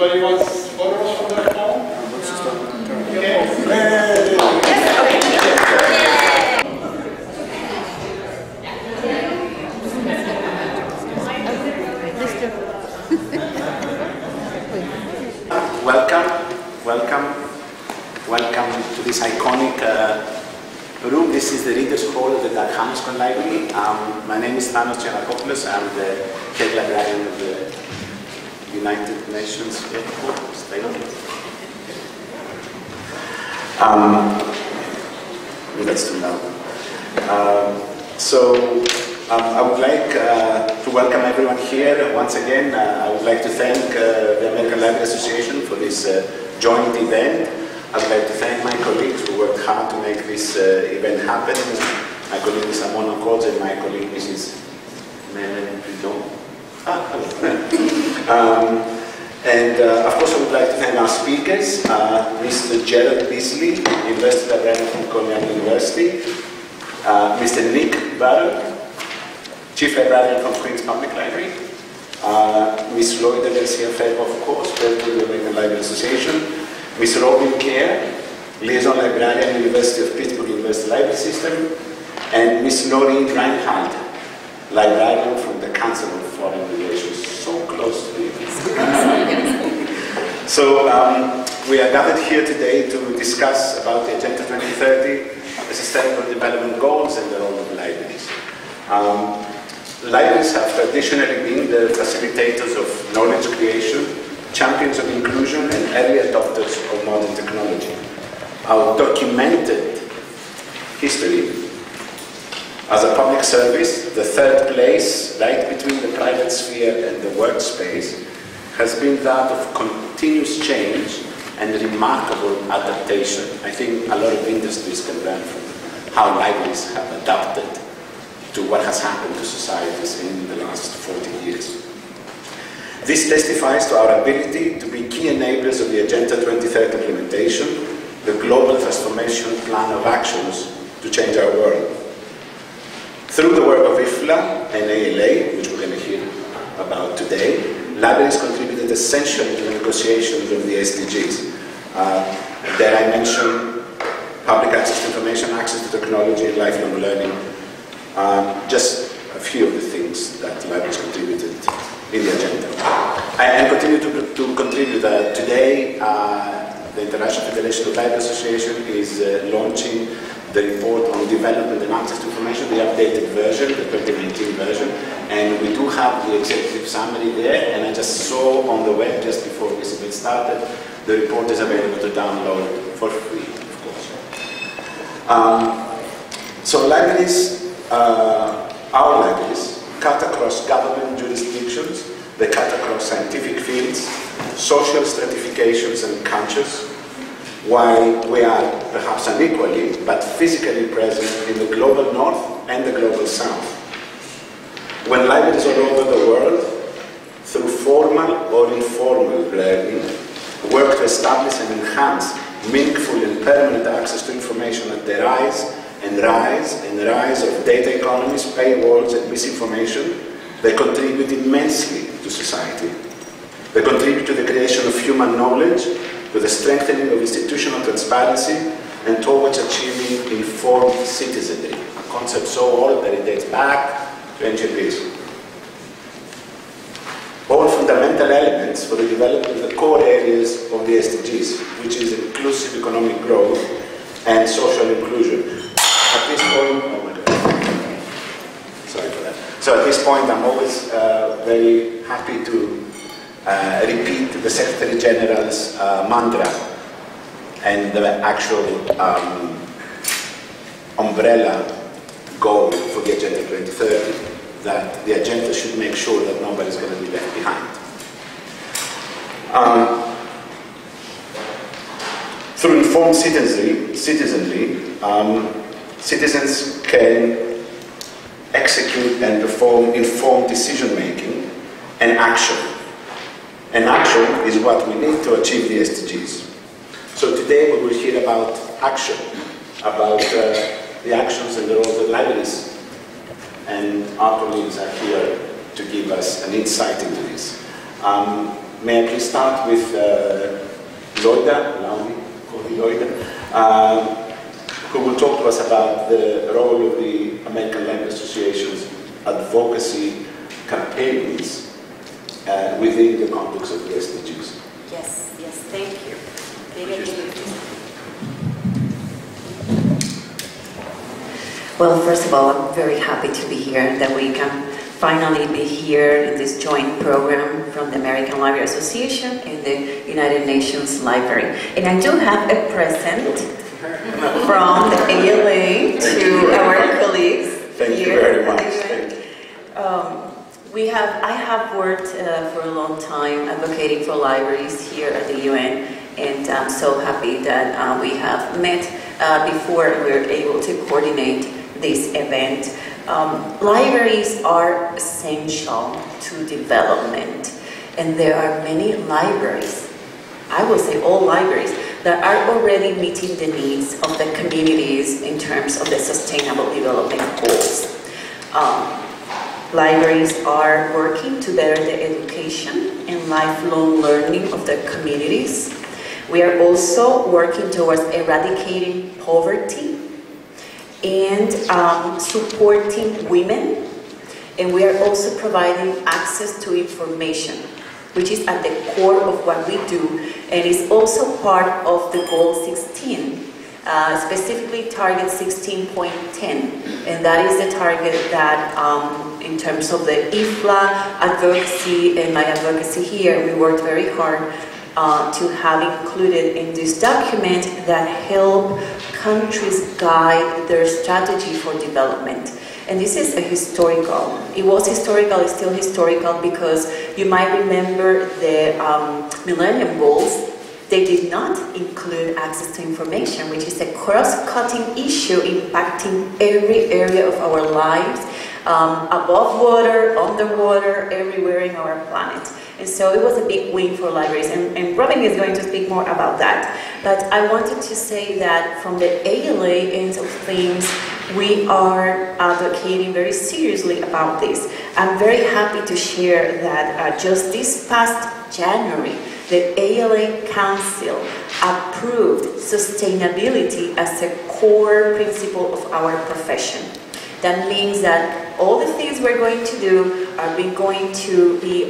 Anybody wants photos from their phone? Welcome to this iconic room. This is the Reader's Hall of the Dag Hammarskjöld Library. My name is Thanos Giannakopoulos. I'm the head librarian of the United Nations headquarters. That's too loud. I would like to welcome everyone here once again. I would like to thank the American Library Association for this joint event. I would like to thank my colleagues who worked hard to make this event happen. My colleague Mr. Mona Kodze and my colleague Mrs. Menen Pudon. Of course I would like to thank our speakers, Mr. Gerald Beasley, University Librarian from Cornell University, Mr. Nick Barrow, Chief Librarian from Queen's Public Library, Ms. Loida Garcia-Ferro, of course, President of the American Library Association, Ms. Robin Kerr, Liaison Librarian, University of Pittsburgh University Library System, and Ms. Noreen Reinhardt, Librarian from the Council of Foreign Relations. So close to you. We are gathered here today to discuss about the Agenda 2030, the Sustainable Development Goals, and the role of libraries. Libraries have traditionally been the facilitators of knowledge creation, champions of inclusion, and early adopters of modern technology. Our documented history as a public service, the third place, right between the private sphere and the workspace, has been that of continuous change and remarkable adaptation. I think a lot of industries can learn from how libraries have adapted to what has happened to societies in the last 40 years. This testifies to our ability to be key enablers of the Agenda 2030 implementation, the global transformation plan of actions to change our world. Through the work of IFLA and ALA, which we're going to hear about today, libraries contributed essentially to the negotiations of the SDGs. There I mentioned public access to information, access to technology, and lifelong learning. Just a few of the things that libraries contributed in the agenda. And continue to contribute. Today, the International Federation of Library Association is launching the report on development and access to information, the updated version, the 2019 version, and we do have the executive summary there, and I just saw on the web just before this event started, the report is available to download for free, of course. So libraries, our libraries, cut across government jurisdictions, they cut across scientific fields, social stratifications and cultures, while we are perhaps unequally, but physically present in the global north and the global south. When libraries all over the world, through formal or informal learning, work to establish and enhance meaningful and permanent access to information at the rise of data economies, paywalls, and misinformation, they contribute immensely to society. They contribute to the creation of human knowledge, to the strengthening of institutional transparency, and towards achieving informed citizenry, a concept so old that it dates back to ancient Greece. All fundamental elements for the development of the core areas of the SDGs, which is inclusive economic growth and social inclusion. At this point, oh my God, sorry for that. So at this point, I'm always very happy to repeat the Secretary General's mantra and the actual umbrella goal for the Agenda 2030, that the agenda should make sure that nobody is going to be left behind. Through informed citizenry, citizens can execute and perform informed decision-making and action. And action is what we need to achieve the SDGs. So today we will hear about action, about the actions and the roles of libraries. And our colleagues are here to give us an insight into this. May I please start with Loida, allow me to call you Loida, who will talk to us about the role of the American Library Association's advocacy campaigns within the context of the SDGs. Yes, thank you. Well, first of all, I'm very happy to be here, that we can finally be here in this joint program from the American Library Association and the United Nations Library. And I do have a present from the ALA to our colleagues. Thank you very much. Thank you. I have worked for a long time advocating for libraries here at the UN, and I'm so happy that we have met before we were able to coordinate this event. Libraries are essential to development, and there are many libraries, I will say all libraries, that are already meeting the needs of the communities in terms of the sustainable development goals. Libraries are working to better the education and lifelong learning of the communities. We are also working towards eradicating poverty and supporting women, and we are also providing access to information, which is at the core of what we do, and is also part of the goal 16, specifically target 16.10, and that is the target that in terms of the IFLA advocacy and my advocacy here, we worked very hard to have included in this document that help countries guide their strategy for development. And this is a historical. It was historical, it's still historical, because you might remember the Millennium Goals. They did not include access to information, which is a cross-cutting issue impacting every area of our lives, above water, underwater, everywhere in our planet. And so it was a big win for libraries, and Robin is going to speak more about that. But I wanted to say that from the ALA end of things, we are advocating very seriously about this. I'm very happy to share that just this past January, the ALA Council approved sustainability as a core principle of our profession. That means that all the things we're going to do are going to be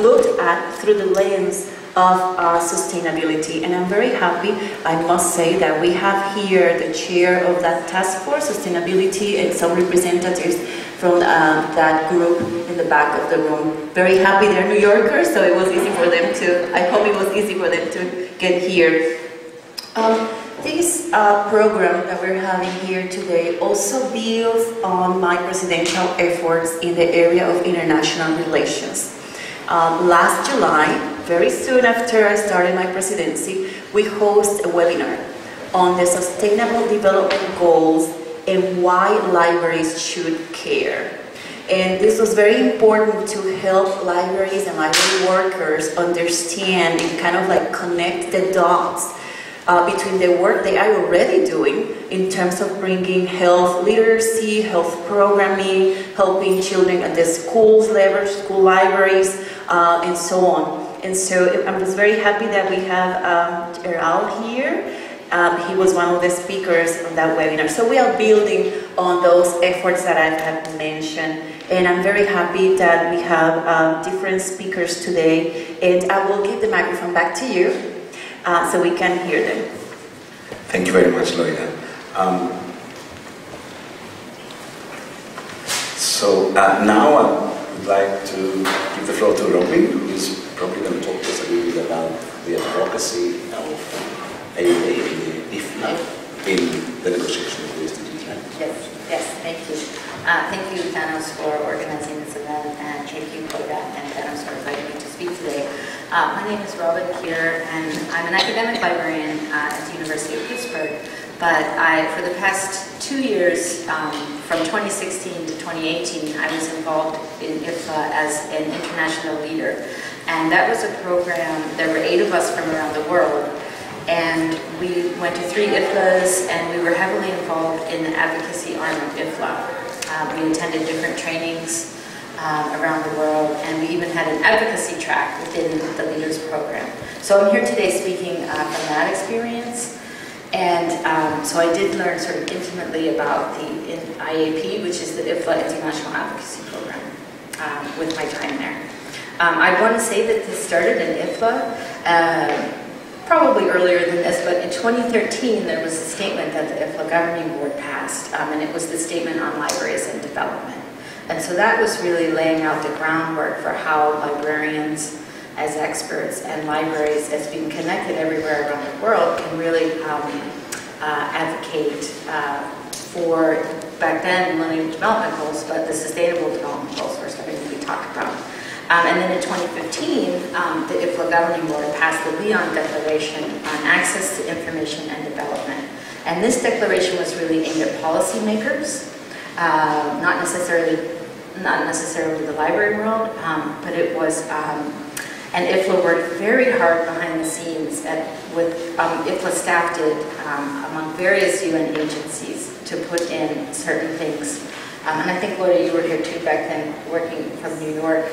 looked at through the lens of sustainability. And I'm very happy, I must say, that we have here the chair of that task force, sustainability, and some representatives from that group in the back of the room. Very happy, they're New Yorkers, so it was easy for them to, I hope it was easy for them to get here. This program that we're having here today also builds on my presidential efforts in the area of international relations. Last July, very soon after I started my presidency, we hosted a webinar on the Sustainable Development Goals and why libraries should care. And this was very important to help libraries and library workers understand and kind of like connect the dots between the work they are already doing in terms of bringing health literacy, health programming, helping children at the schools level, school libraries, and so on. And so I'm just very happy that we have Gerald here. He was one of the speakers on that webinar. So we are building on those efforts that I have mentioned. And I'm very happy that we have different speakers today. And I will give the microphone back to you. So we can hear them. Thank you very much, Loida. Now I would like to give the floor to Robin, who is probably going to talk to us a little bit about the advocacy of ALA and the IFLA in the negotiation of the SDGs. Yes, thank you. Thank you, Thanos, for organizing this event, and thank you, Koda and Thanos, for inviting me to speak today. My name is Robin Kier, and I'm an academic librarian at the University of Pittsburgh, but for the past 2 years, from 2016 to 2018, I was involved in IFLA as an international leader. And that was a program, there were 8 of us from around the world, and we went to 3 IFLAs, and we were heavily involved in the advocacy arm of IFLA. We attended different trainings around the world, and we even had an advocacy track within the Leaders Program. So I'm here today speaking from that experience, and so I did learn sort of intimately about the IAP, which is the IFLA International Advocacy Program, with my time there. I want to say that this started in IFLA, probably earlier than this, but in 2013 there was a statement that the IFLA Governing Board passed, and it was the Statement on Libraries and Development. And so that was really laying out the groundwork for how librarians as experts and libraries as being connected everywhere around the world can really advocate for, back then, Millennium Development Goals, but the Sustainable Development Goals were starting to be talked about. And then in 2015, the IFLA Governing Board passed the Lyon Declaration on Access to Information and Development. And this declaration was really aimed at policymakers, not necessarily the library world, but it was, and IFLA worked very hard behind the scenes with IFLA staff did among various UN agencies to put in certain things. And I think, Laura, you were here too back then, working from New York,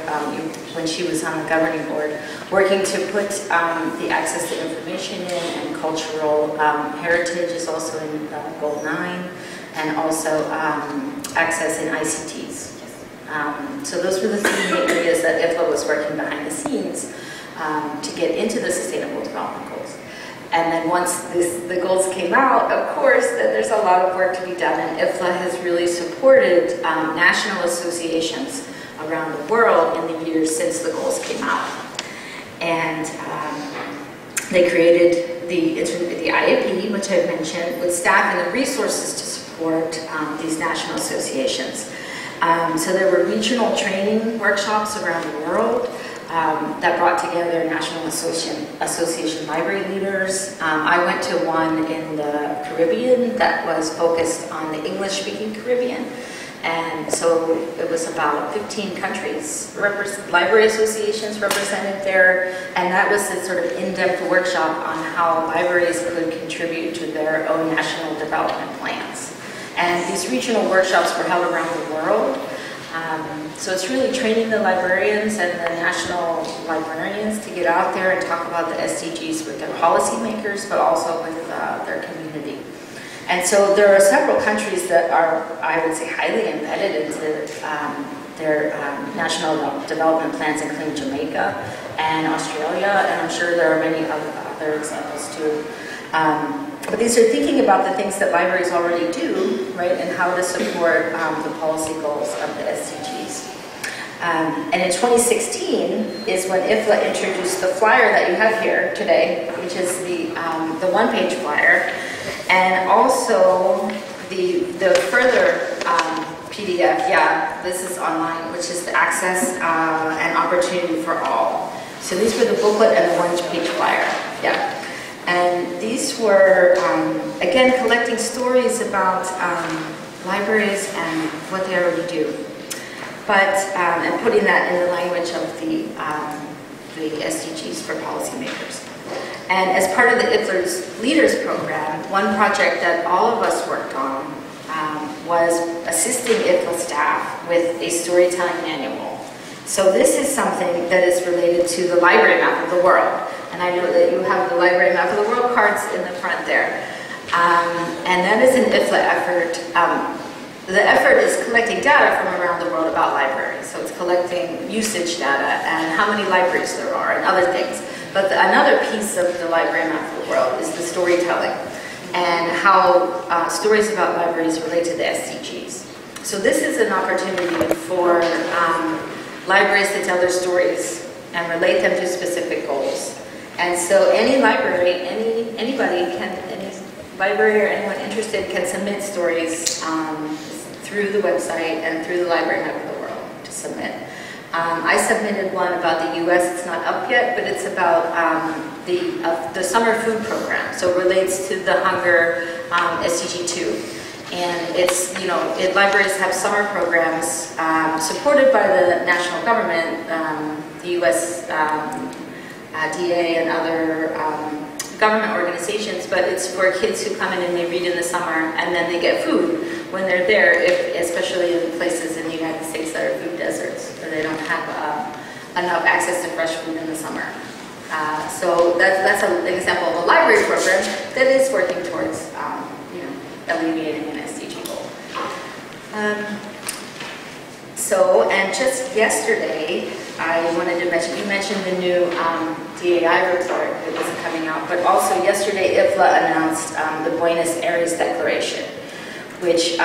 when she was on the governing board, working to put the access to information in, and cultural heritage is also in Goal 9, and also access in ICTs. So those were the three areas that IFLA was working behind the scenes to get into the Sustainable Development Goals. And then once the goals came out, of course, then there's a lot of work to be done, and IFLA has really supported national associations around the world in the years since the goals came out. And they created the IAP, which I've mentioned, with staff and the resources to support these national associations. So there were regional training workshops around the world that brought together National Association library leaders. I went to one in the Caribbean that was focused on the English-speaking Caribbean. And so it was about 15 countries, library associations represented there, and that was a sort of in-depth workshop on how libraries could contribute to their own national development plans. And these regional workshops were held around the world. So it's really training the librarians and the national librarians to get out there and talk about the SDGs with their policymakers, but also with their community. And so there are several countries that are, I would say, highly embedded into their national development plans, including Jamaica and Australia, and I'm sure there are many other examples too. But these are thinking about the things that libraries already do, right, and how to support the policy goals of the SDGs. And in 2016 is when IFLA introduced the flyer that you have here today, which is the one-page flyer, and also the further PDF, yeah, this is online, which is the access and opportunity for all. So these were the booklet and the one-page flyer, yeah. And these were, again, collecting stories about libraries and what they already do, but and putting that in the language of the SDGs for policymakers. And as part of the IFLA's Leaders Program, one project that all of us worked on was assisting IFLA staff with a storytelling manual. So this is something that is related to the library map of the world. And I know that you have the library map of the world cards in the front there. And that is an IFLA effort. The effort is collecting data from around the world about libraries. So it's collecting usage data and how many libraries there are and other things. But another piece of the library map of the world is the storytelling and how stories about libraries relate to the SDGs. So this is an opportunity for libraries to tell their stories and relate them to specific goals. And so any library, anybody can, any library or anyone interested can submit stories through the website and through the library map of the world to submit. I submitted one about the U.S. It's not up yet, but it's about the summer food program. So it relates to the hunger SDG 2. And it's, you know, libraries have summer programs supported by the national government, the U.S. DA and other government organizations, but it's for kids who come in and they read in the summer and then they get food when they're there, especially in places in the United States that are food deserts. they don't have enough access to fresh food in the summer. So that's an example of a library program that is working towards alleviating an SDG goal. And just yesterday, I wanted to mention, you mentioned the new DAI report that was coming out, but also yesterday IFLA announced the Buenos Aires Declaration, which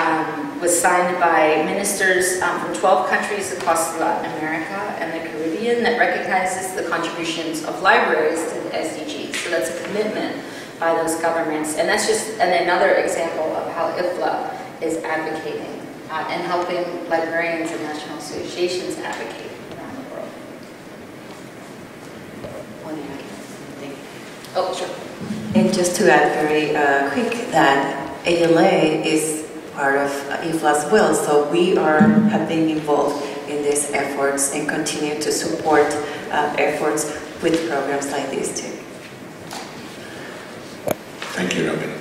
was signed by ministers from 12 countries across Latin America and the Caribbean that recognizes the contributions of libraries to the SDGs. So that's a commitment by those governments. And that's just another example of how IFLA is advocating and helping librarians and national associations advocate around the world. Oh, sure. And just to add very quick that ALA is part of IFLA as well, so we have been involved in these efforts and continue to support efforts with programs like this too. Thank you, Robin.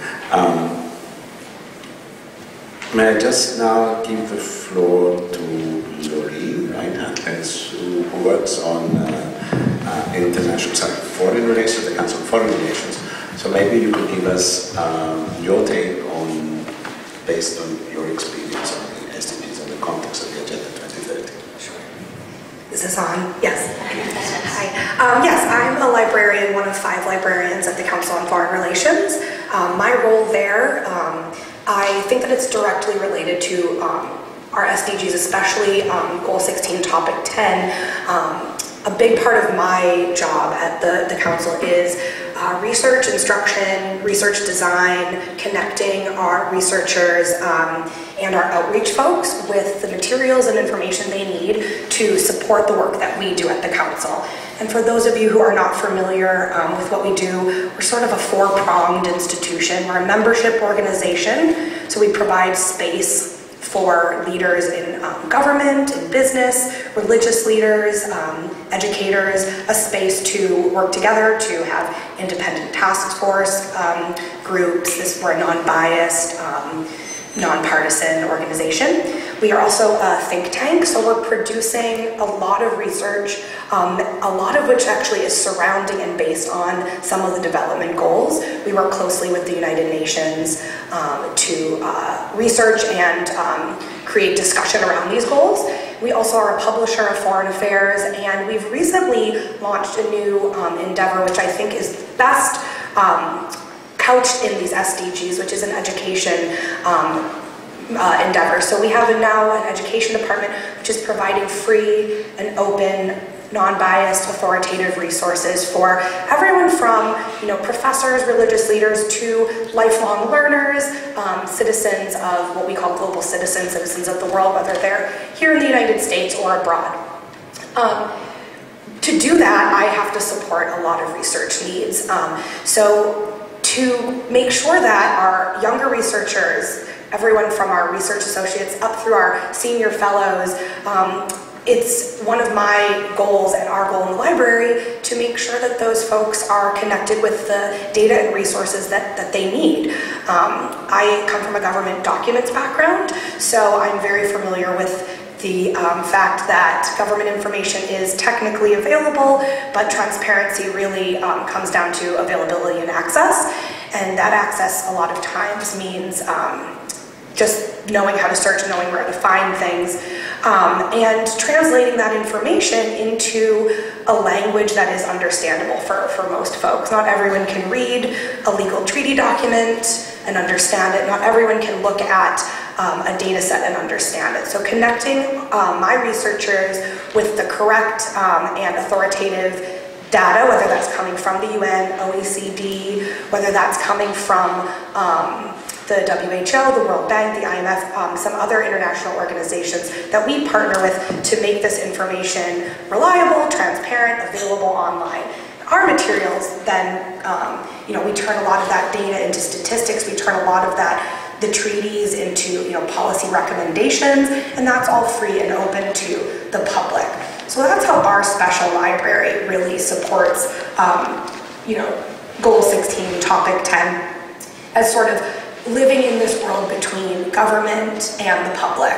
May I just now give the floor to Loreen, right, who works on foreign relations, the Council of Foreign Relations. So maybe you could give us your take on, based on your experience on the SDGs and the context of the Agenda 2030. Sure. Is this on? Yes. Hi. Yes, I'm a librarian, one of 5 librarians at the Council on Foreign Relations. My role there, I think that it's directly related to our SDGs, especially Goal 16, Topic 10. A big part of my job at the Council is research instruction, research design, connecting our researchers and our outreach folks with the materials and information they need to support the work that we do at the Council. And for those of you who are not familiar with what we do, we're sort of a 4-pronged institution. We're a membership organization, so we provide space for leaders in government, in business, religious leaders, educators, a space to work together, to have independent task force groups. We're a non-biased, nonpartisan organization. We are also a think tank, so we're producing a lot of research, a lot of which actually is surrounding and based on some of the development goals. We work closely with the United Nations to research and create discussion around these goals. We also are a publisher of foreign affairs, and we've recently launched a new endeavor, which I think is best couched in these SDGs, which is an education endeavor. So we have now an education department which is providing free and open, non-biased, authoritative resources for everyone from professors, religious leaders, to lifelong learners, citizens of what we call global citizens, citizens of the world, whether they're here in the United States or abroad. To do that, I have to support a lot of research needs. So to make sure that our younger researchers, everyone from our research associates up through our senior fellows, it's one of my goals and our goal in the library to make sure that those folks are connected with the data and resources that they need. I come from a government documents background, so I'm very familiar with the fact that government information is technically available, but transparency really comes down to availability and access. And that access a lot of times means just knowing how to search, knowing where to find things, and translating that information into a language that is understandable for most folks. Not everyone can read a legal treaty document and understand it. Not everyone can look at a data set and understand it. So connecting my researchers with the correct and authoritative data, whether that's coming from the UN, OECD, whether that's coming from the WHO, the World Bank, the IMF, some other international organizations that we partner with to make this information reliable, transparent, available online. Our materials then, we turn a lot of that data into statistics, we turn a lot of the treaties into policy recommendations, and that's all free and open to the public. So that's how our special library really supports, Goal 16, Topic 10, as sort of living in this world between government and the public.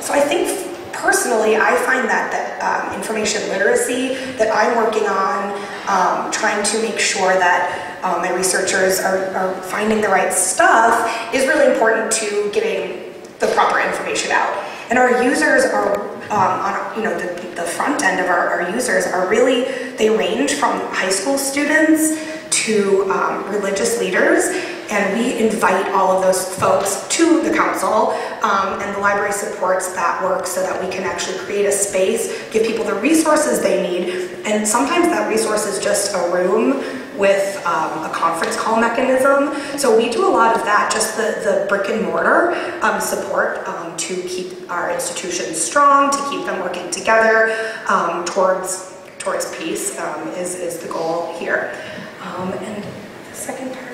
So I think personally, I find that information literacy that I'm working on, trying to make sure that my researchers are finding the right stuff, is really important to getting the proper information out. And our users are, the front end of our users are really, they range from high school students to religious leaders, and we invite all of those folks to the council, and the library supports that work so that we can actually create a space, give people the resources they need, and sometimes that resource is just a room with a conference call mechanism. So we do a lot of that, just the brick and mortar support to keep our institutions strong, to keep them working together towards peace is the goal here. And the second part,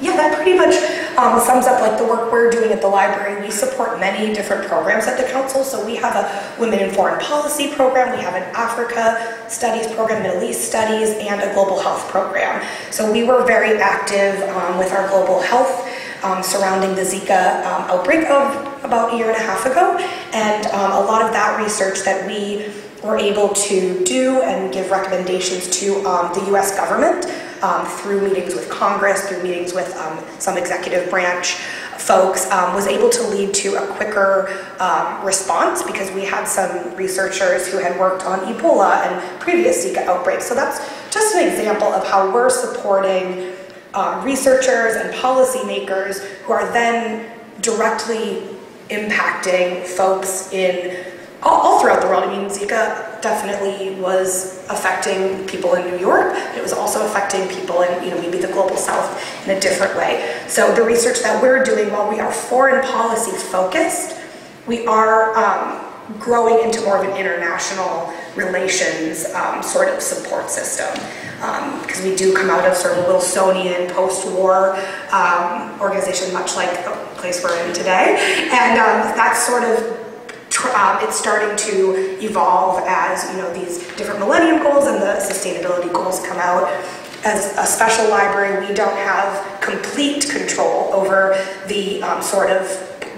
yeah, that pretty much sums up like the work we're doing at the library. We support many different programs at the council. So we have a Women in Foreign Policy program, we have an Africa Studies program, Middle East Studies, and a Global Health program. So we were very active with our global health surrounding the Zika outbreak of about a year and a half ago. And a lot of that research that we were able to do and give recommendations to the US government through meetings with Congress, through meetings with some executive branch folks, was able to lead to a quicker response, because we had some researchers who had worked on Ebola and previous Zika outbreaks. So that's just an example of how we're supporting researchers and policymakers who are then directly impacting folks in all throughout the world. I mean, Zika definitely was affecting people in New York. It was also affecting people in, maybe the global south in a different way. So the research that we're doing, while we are foreign policy focused, we are growing into more of an international relations sort of support system. Because we do come out of sort of a Wilsonian post-war organization, much like the place we're in today. And that's sort of it's starting to evolve as these different Millennium Goals and the sustainability goals come out. As a special library, we don't have complete control over the sort of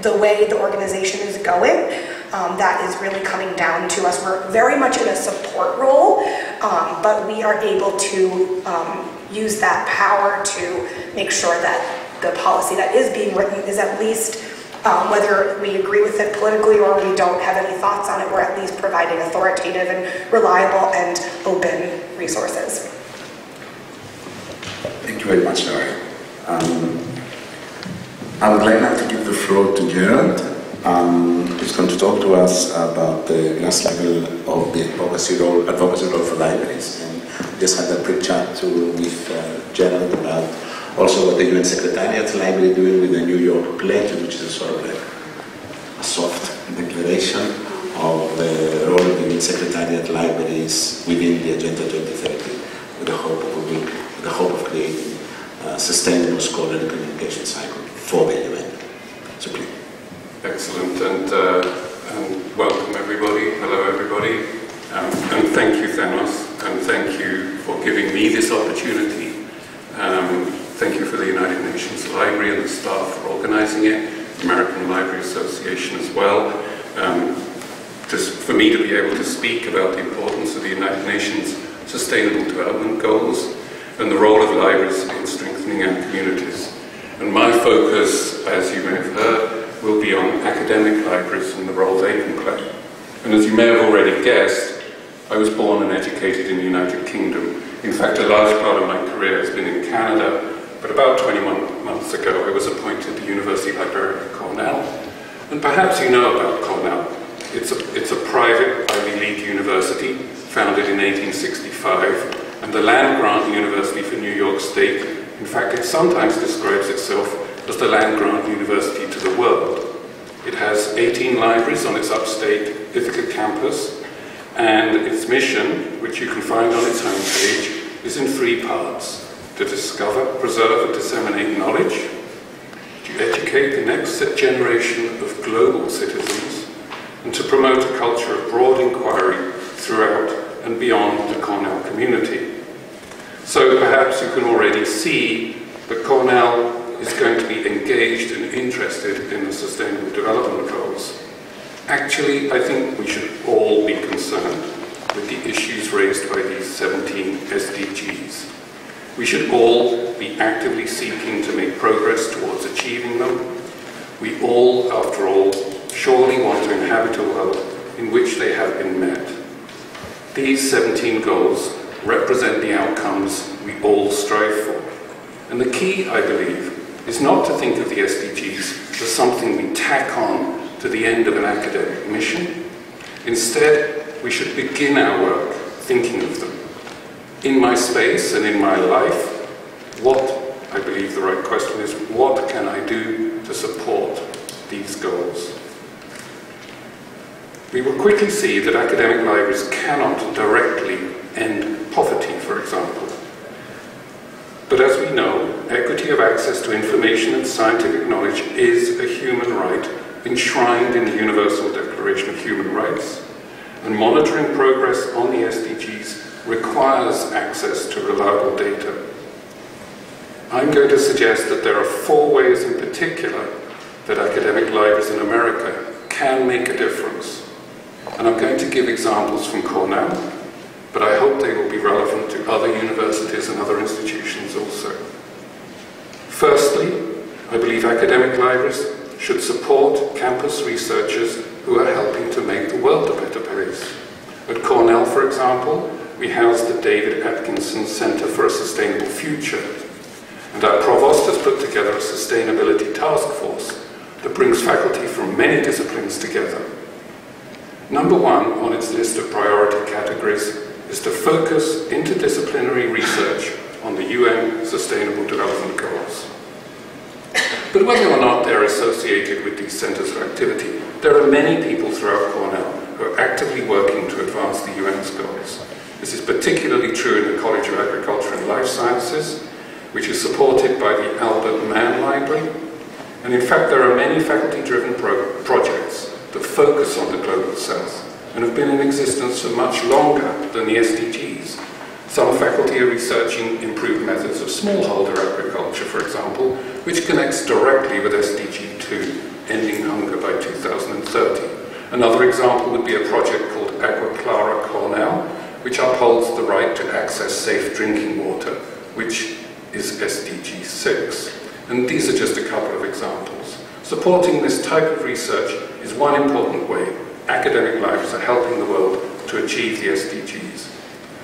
the way the organization is going. That is really coming down to us. We're very much in a support role, but we are able to use that power to make sure that the policy that is being written is at least, whether we agree with it politically or we don't have any thoughts on it, we're at least providing authoritative and reliable and open resources. Thank you very much, Laura. I would like now to give the floor to Gerald, who's going to talk to us about the last level of the advocacy role for libraries. And we just had a quick chat with Gerald about also what the UN Secretariat Library doing with the New York Pledge, which is a sort of a soft declaration of the role of the UN Secretariat Libraries within the Agenda 2030, with the hope of creating a sustainable scholarly communication cycle for the UN. So please. Excellent, and welcome everybody. Hello everybody, and thank you, Thanos, and thank you for giving me this opportunity. Thank you for the United Nations Library and the staff for organizing it, American Library Association as well. Just for me to be able to speak about the importance of the United Nations Sustainable Development Goals and the role of libraries in strengthening our communities. And my focus, as you may have heard, will be on academic libraries and the role they can play. And as you may have already guessed, I was born and educated in the United Kingdom. In fact, a large part of my career has been in Canada, but about 21 months ago I was appointed the University Librarian at Cornell. And perhaps you know about Cornell. It's a private Ivy League university founded in 1865, and the land-grant university for New York State. In fact, it sometimes describes itself as the land-grant university to the world. It has 18 libraries on its upstate Ithaca campus, and its mission, which you can find on its homepage, is in 3 parts: to discover, preserve, and disseminate knowledge, to educate the next generation of global citizens, and to promote a culture of broad inquiry throughout and beyond the Cornell community. So perhaps you can already see that Cornell is going to be engaged and interested in the Sustainable Development Goals. Actually, I think we should all be concerned with the issues raised by these 17 SDGs. We should all be actively seeking to make progress towards achieving them. We all, after all, surely want to inhabit a world in which they have been met. These 17 goals represent the outcomes we all strive for. And the key, I believe, is not to think of the SDGs as something we tack on to the end of an academic mission. Instead, we should begin our work thinking of them. In my space and in my life, I believe the right question is, what can I do to support these goals? We will quickly see that academic libraries cannot directly end poverty, for example. But as we know, equity of access to information and scientific knowledge is a human right enshrined in the Universal Declaration of Human Rights, and monitoring progress on the SDGs requires access to reliable data. I'm going to suggest that there are 4 ways in particular that academic libraries in America can make a difference. And I'm going to give examples from Cornell, but I hope they will be relevant to other universities and other institutions also. Firstly, I believe academic libraries should support campus researchers who are helping to make the world a better place. At Cornell, for example, we house the David Atkinson Center for a Sustainable Future, and our provost has put together a sustainability task force that brings faculty from many disciplines together. Number 1 on its list of priority categories is to focus interdisciplinary research on the UN Sustainable Development Goals. But whether or not they're associated with these centers of activity, there are many people throughout Cornell who are actively working to advance the UN's goals. This is particularly true in the College of Agriculture and Life Sciences, which is supported by the Albert Mann Library. And in fact, there are many faculty-driven projects that focus on the Global South and have been in existence for much longer than the SDGs. Some faculty are researching improved methods of smallholder agriculture, for example, which connects directly with SDG 2, ending hunger by 2030. Another example would be a project called Agua Clara Cornell, which upholds the right to access safe drinking water, which is SDG 6. And these are just a couple of examples. Supporting this type of research is one important way academic libraries are helping the world to achieve the SDGs.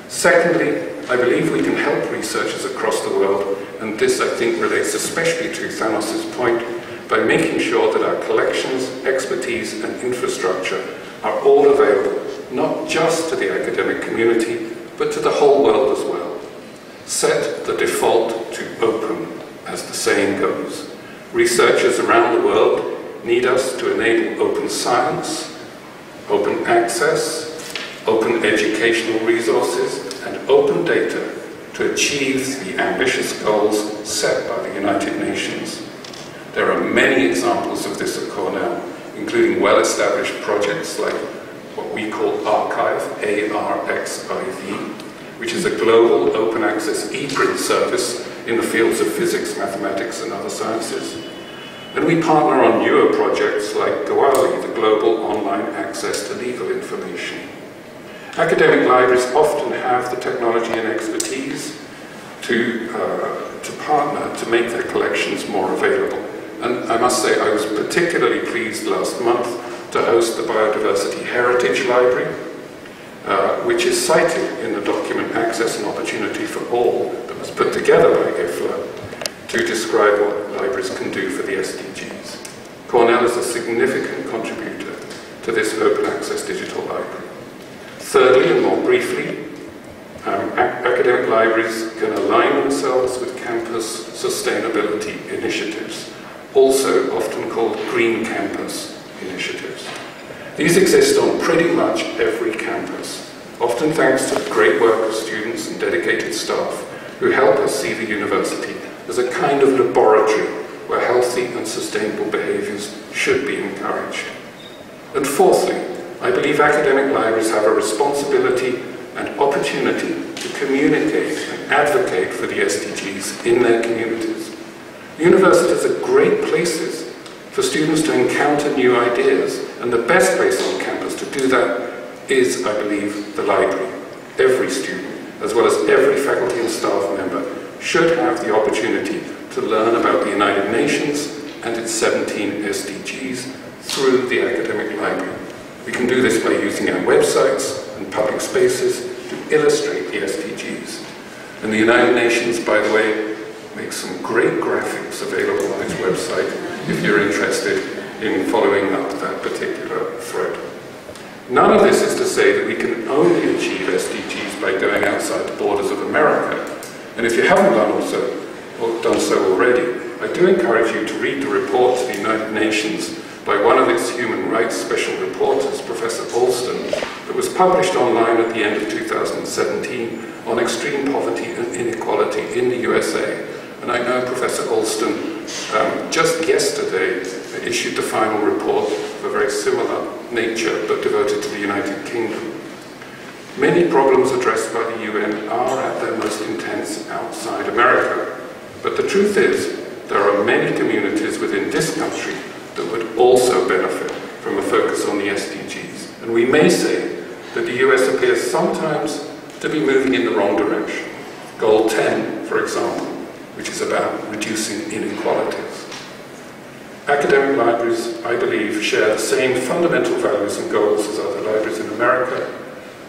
Secondly, I believe we can help researchers across the world, and this I think relates especially to Thanos' point, by making sure that our collections, expertise and infrastructure are all available, not just to the academic community, but to the whole world as well. Set the default to open, as the saying goes. Researchers around the world need us to enable open science, open access, open educational resources, and open data to achieve the ambitious goals set by the United Nations. There are many examples of this at Cornell, including well-established projects like what we call Archive, A-R-X-I-V, which is a global open access e-print service in the fields of physics, mathematics, and other sciences. And we partner on newer projects like GOALI, the Global Online Access to Legal Information. Academic libraries often have the technology and expertise to partner to make their collections more available. And I must say, I was particularly pleased last month to host the Biodiversity Heritage Library, which is cited in the document Access and Opportunity for All that was put together by IFLA to describe what libraries can do for the SDGs. Cornell is a significant contributor to this open access digital library. Thirdly, and more briefly, academic libraries can align themselves with campus sustainability initiatives, also often called green campus initiatives. These exist on pretty much every campus, often thanks to the great work of students and dedicated staff who help us see the university as a kind of laboratory where healthy and sustainable behaviours should be encouraged. And fourthly, I believe academic libraries have a responsibility and opportunity to communicate and advocate for the SDGs in their communities. Universities are great places for students to encounter new ideas. And the best place on campus to do that is, I believe, the library. Every student, as well as every faculty and staff member, should have the opportunity to learn about the United Nations and its 17 SDGs through the academic library. We can do this by using our websites and public spaces to illustrate the SDGs. And the United Nations, by the way, makes some great graphics available on its website if you're interested in following up that particular thread. None of this is to say that we can only achieve SDGs by going outside the borders of America. And if you haven't done so already, I do encourage you to read the report to the United Nations by one of its human rights special reporters, Professor Alston, that was published online at the end of 2017 on extreme poverty and inequality in the USA. And I know Professor Alston just yesterday issued the final report of a very similar nature, but devoted to the United Kingdom. Many problems addressed by the UN are at their most intense outside America. But the truth is, there are many communities within this country that would also benefit from a focus on the SDGs. And we may say that the US appears sometimes to be moving in the wrong direction. Goal 10, for example, which is about reducing inequalities. Academic libraries, I believe, share the same fundamental values and goals as other libraries in America.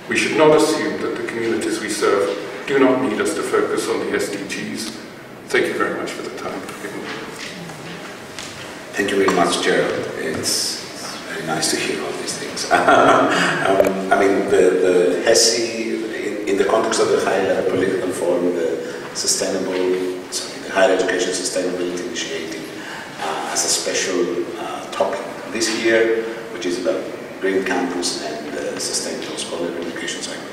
We should not assume that the communities we serve do not need us to focus on the SDGs. Thank you very much for the time given. Thank you very much, Gerald. It's very nice to hear all these things. I mean, the HESI, in the context of the Higher Level Political Forum, the Higher Education Sustainability Initiative, as a special topic this year, which is about Green Campus and Sustainable Scholarly Education Cycle.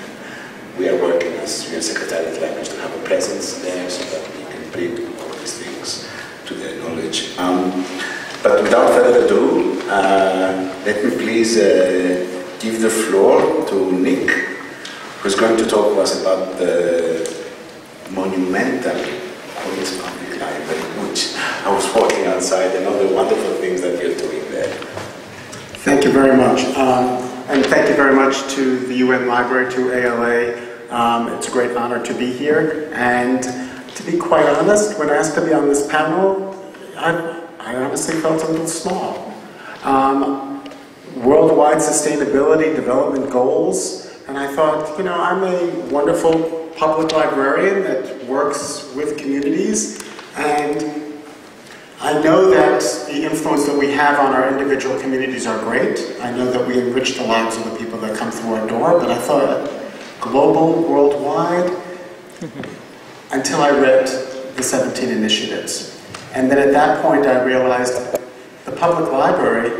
We are working as UN Secretariat Libraries to have a presence there so that we can bring all these things to their knowledge. But without further ado, let me please give the floor to Nick, who's going to talk to us about the monumental Queen's Public Library, which I was walking outside, and all the wonderful things that you're doing there. Thank you very much. And thank you very much to the UN Library, to ALA. It's a great honor to be here. And to be quite honest, when asked to be on this panel, I honestly felt a little small. Worldwide sustainability development goals, and I thought, you know, I'm a wonderful public librarian that works with communities, and I know that the influence that we have on our individual communities are great. I know that we enrich the lives of the people that come through our door, but I thought global, worldwide, until I read the 17 initiatives. And then at that point I realized the public library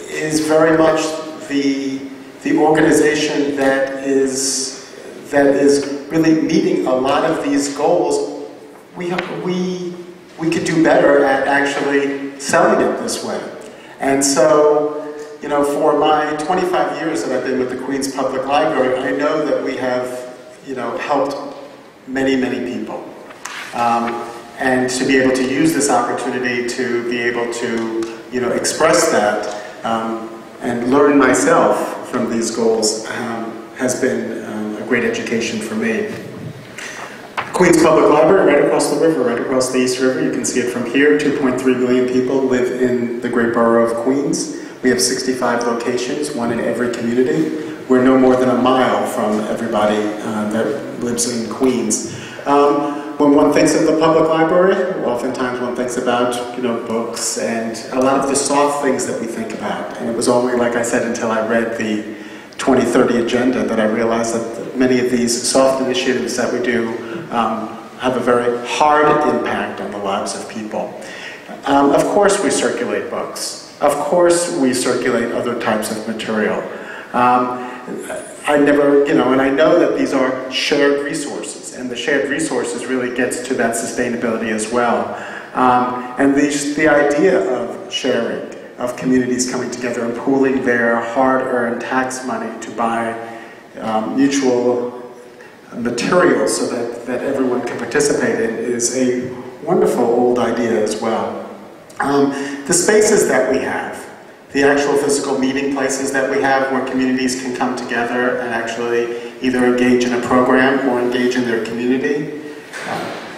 is very much the organization that is really meeting a lot of these goals. We could do better at actually selling it this way. And so, you know, for my 25 years that I've been with the Queen's Public Library, I know that we have, you know, helped many, many people. And to be able to use this opportunity to be able to, you know, express that and learn myself from these goals has been a great education for me. Queen's Public Library, right across the river, right across the East River. You can see it from here. 2.3 million people live in the great borough of Queens. We have 65 locations, one in every community. We're no more than a mile from everybody that lives in Queens. When one thinks of the public library, oftentimes one thinks about, you know, books and a lot of the soft things that we think about. And it was only, like I said, until I read the 2030 agenda that I realized that many of these soft initiatives that we do have a very hard impact on the lives of people. Of course we circulate books. Of course we circulate other types of material. I never, you know, and I know that these are shared resources, and the shared resources really gets to that sustainability as well. And the idea of sharing, of communities coming together and pooling their hard-earned tax money to buy mutual materials so that everyone can participate in is a wonderful old idea as well. The spaces that we have, the actual physical meeting places that we have where communities can come together and actually either engage in a program or engage in their community.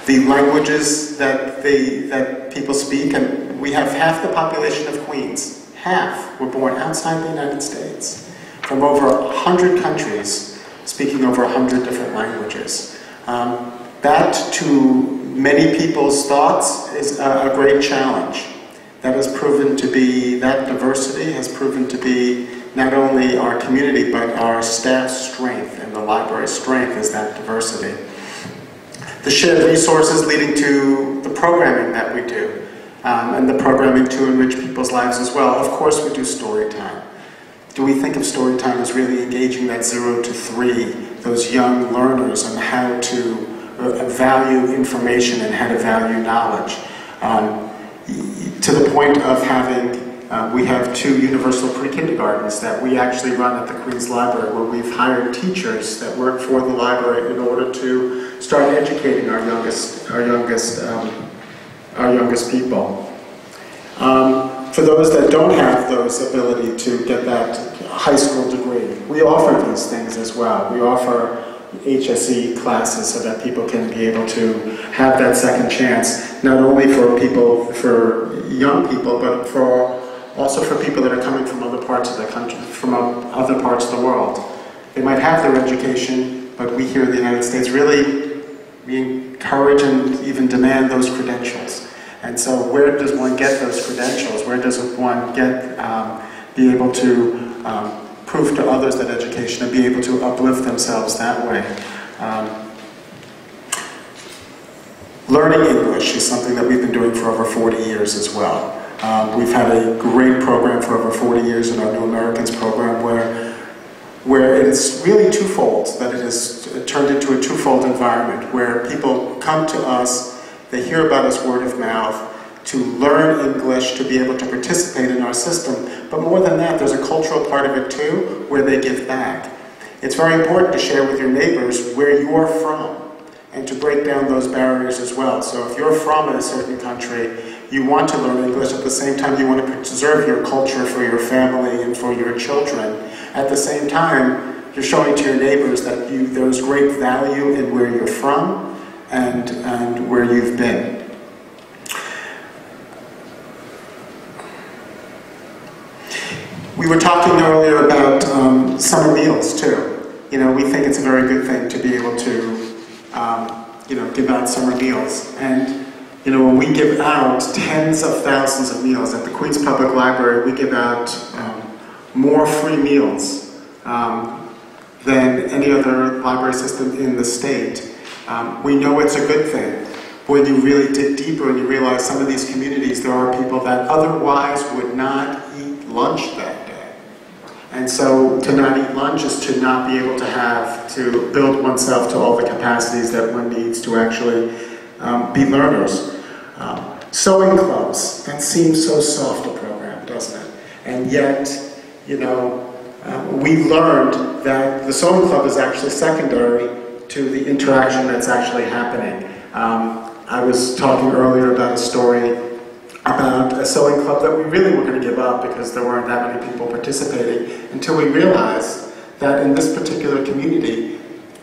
The languages that people speak, and we have half the population of Queens, half were born outside the United States, from over 100 countries, speaking over 100 different languages. That, to many people's thoughts, is a great challenge. That has proven to be, that diversity has proven to be not only our community, but our staff's strength, and the library's strength is that diversity. The shared resources leading to the programming that we do, and the programming to enrich people's lives as well. Of course, we do story time. Do we think of story time as really engaging that 0 to 3, those young learners on how to value information and how to value knowledge? To the point of having, we have 2 universal pre-kindergartens that we actually run at the Queens Library, where we've hired teachers that work for the library in order to start educating our youngest people. For those that don't have those ability to get that high school degree, we offer these things as well. We offer HSE classes so that people can be able to have that second chance, not only for young people, but also for people that are coming from other parts of the country, from other parts of the world. They might have their education, but we here in the United States we encourage and even demand those credentials. And so where does one get those credentials? Where does one be able to prove to others that education and be able to uplift themselves that way? Learning English is something that we've been doing for over 40 years as well. We've had a great program for over 40 years in our New Americans program where it's really twofold, that it has turned into a twofold environment where people come to us, they hear about us word of mouth, to learn English, to be able to participate in our system. But more than that, there's a cultural part of it too, where they give back. It's very important to share with your neighbors where you're from, and to break down those barriers as well. So if you're from a certain country, you want to learn English, at the same time you want to preserve your culture for your family and for your children. At the same time, you're showing to your neighbors that there's great value in where you're from and where you've been. We were talking earlier about summer meals too. You know, we think it's a very good thing to be able to, give out summer meals. And, when we give out tens of thousands of meals at the Queens Public Library, we give out more free meals than any other library system in the state. We know it's a good thing. When you really dig deeper and you realize some of these communities, there are people that otherwise would not eat lunch that day. And so to not eat lunch is to not be able to build oneself to all the capacities that one needs to actually be learners. Sewing clubs, that seems so soft a program, doesn't it? And yet, we learned that the sewing club is actually secondary to the interaction that's actually happening. I was talking earlier about a story about a sewing club that we really were going to give up because there weren't that many people participating, until we realized that in this particular community,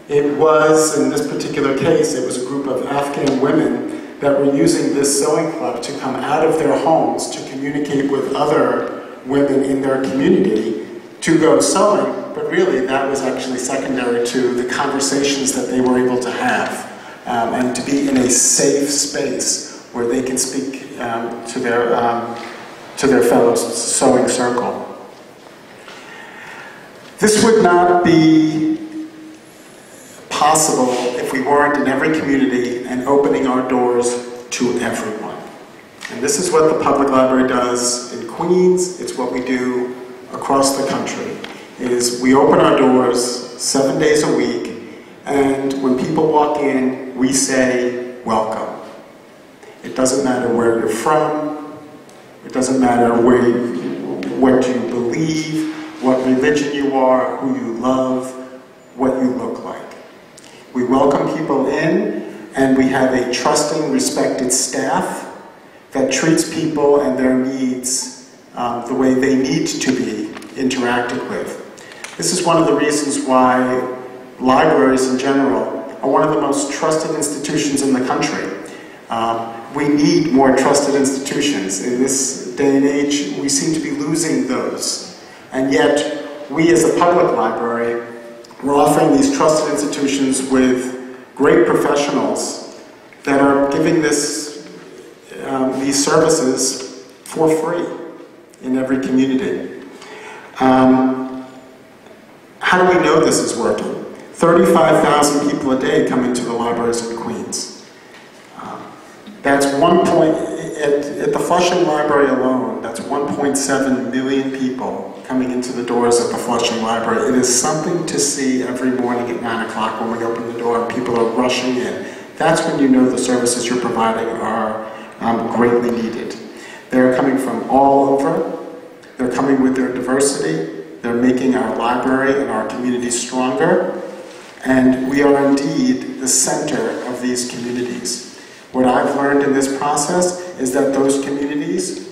in this particular case, it was a group of Afghan women that were using this sewing club to come out of their homes to communicate with other women in their community to go sewing, but really that was actually secondary to the conversations that they were able to have and to be in a safe space where they can speak to their fellow sewing circle. This would not be possible if we weren't in every community and opening our doors to everyone. And this is what the public library does in Queens. It's what we do across the country, is we open our doors 7 days a week, and when people walk in, we say, welcome. It doesn't matter where you're from, it doesn't matter what you believe, what religion you are, who you love, what you look like. We welcome people in, and we have a trusting, respected staff that treats people and their needs the way they need to be interacted with. This is one of the reasons why libraries in general are one of the most trusted institutions in the country. We need more trusted institutions. In this day and age, we seem to be losing those. And yet, we as a public library, we're offering these trusted institutions with great professionals that are giving these services for free in every community. How do we know this is working? 35,000 people a day come into the libraries in Queens. That's at the Flushing Library alone, that's 1.7 million people coming into the doors of the Flushing Library. It is something to see every morning at 9 o'clock when we open the door and people are rushing in. That's when you know the services you're providing are greatly needed. They're coming from all over. They're coming with their diversity. They're making our library and our community stronger. And we are indeed the center of these communities. What I've learned in this process is that those communities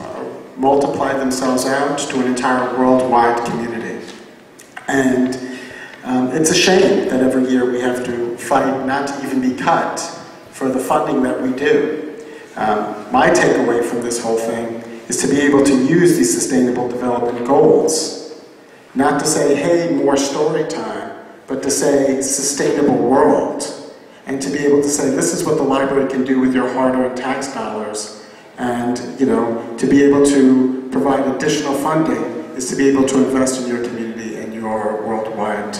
multiply themselves out to an entire worldwide community. And it's a shame that every year we have to fight not to even be cut for the funding that we do. My takeaway from this whole thing is to be able to use these sustainable development goals, not to say, hey, more story time, but to say sustainable world. And to be able to say, this is what the library can do with your hard-earned tax dollars. And, you know, to be able to provide additional funding is to be able to invest in your community and your worldwide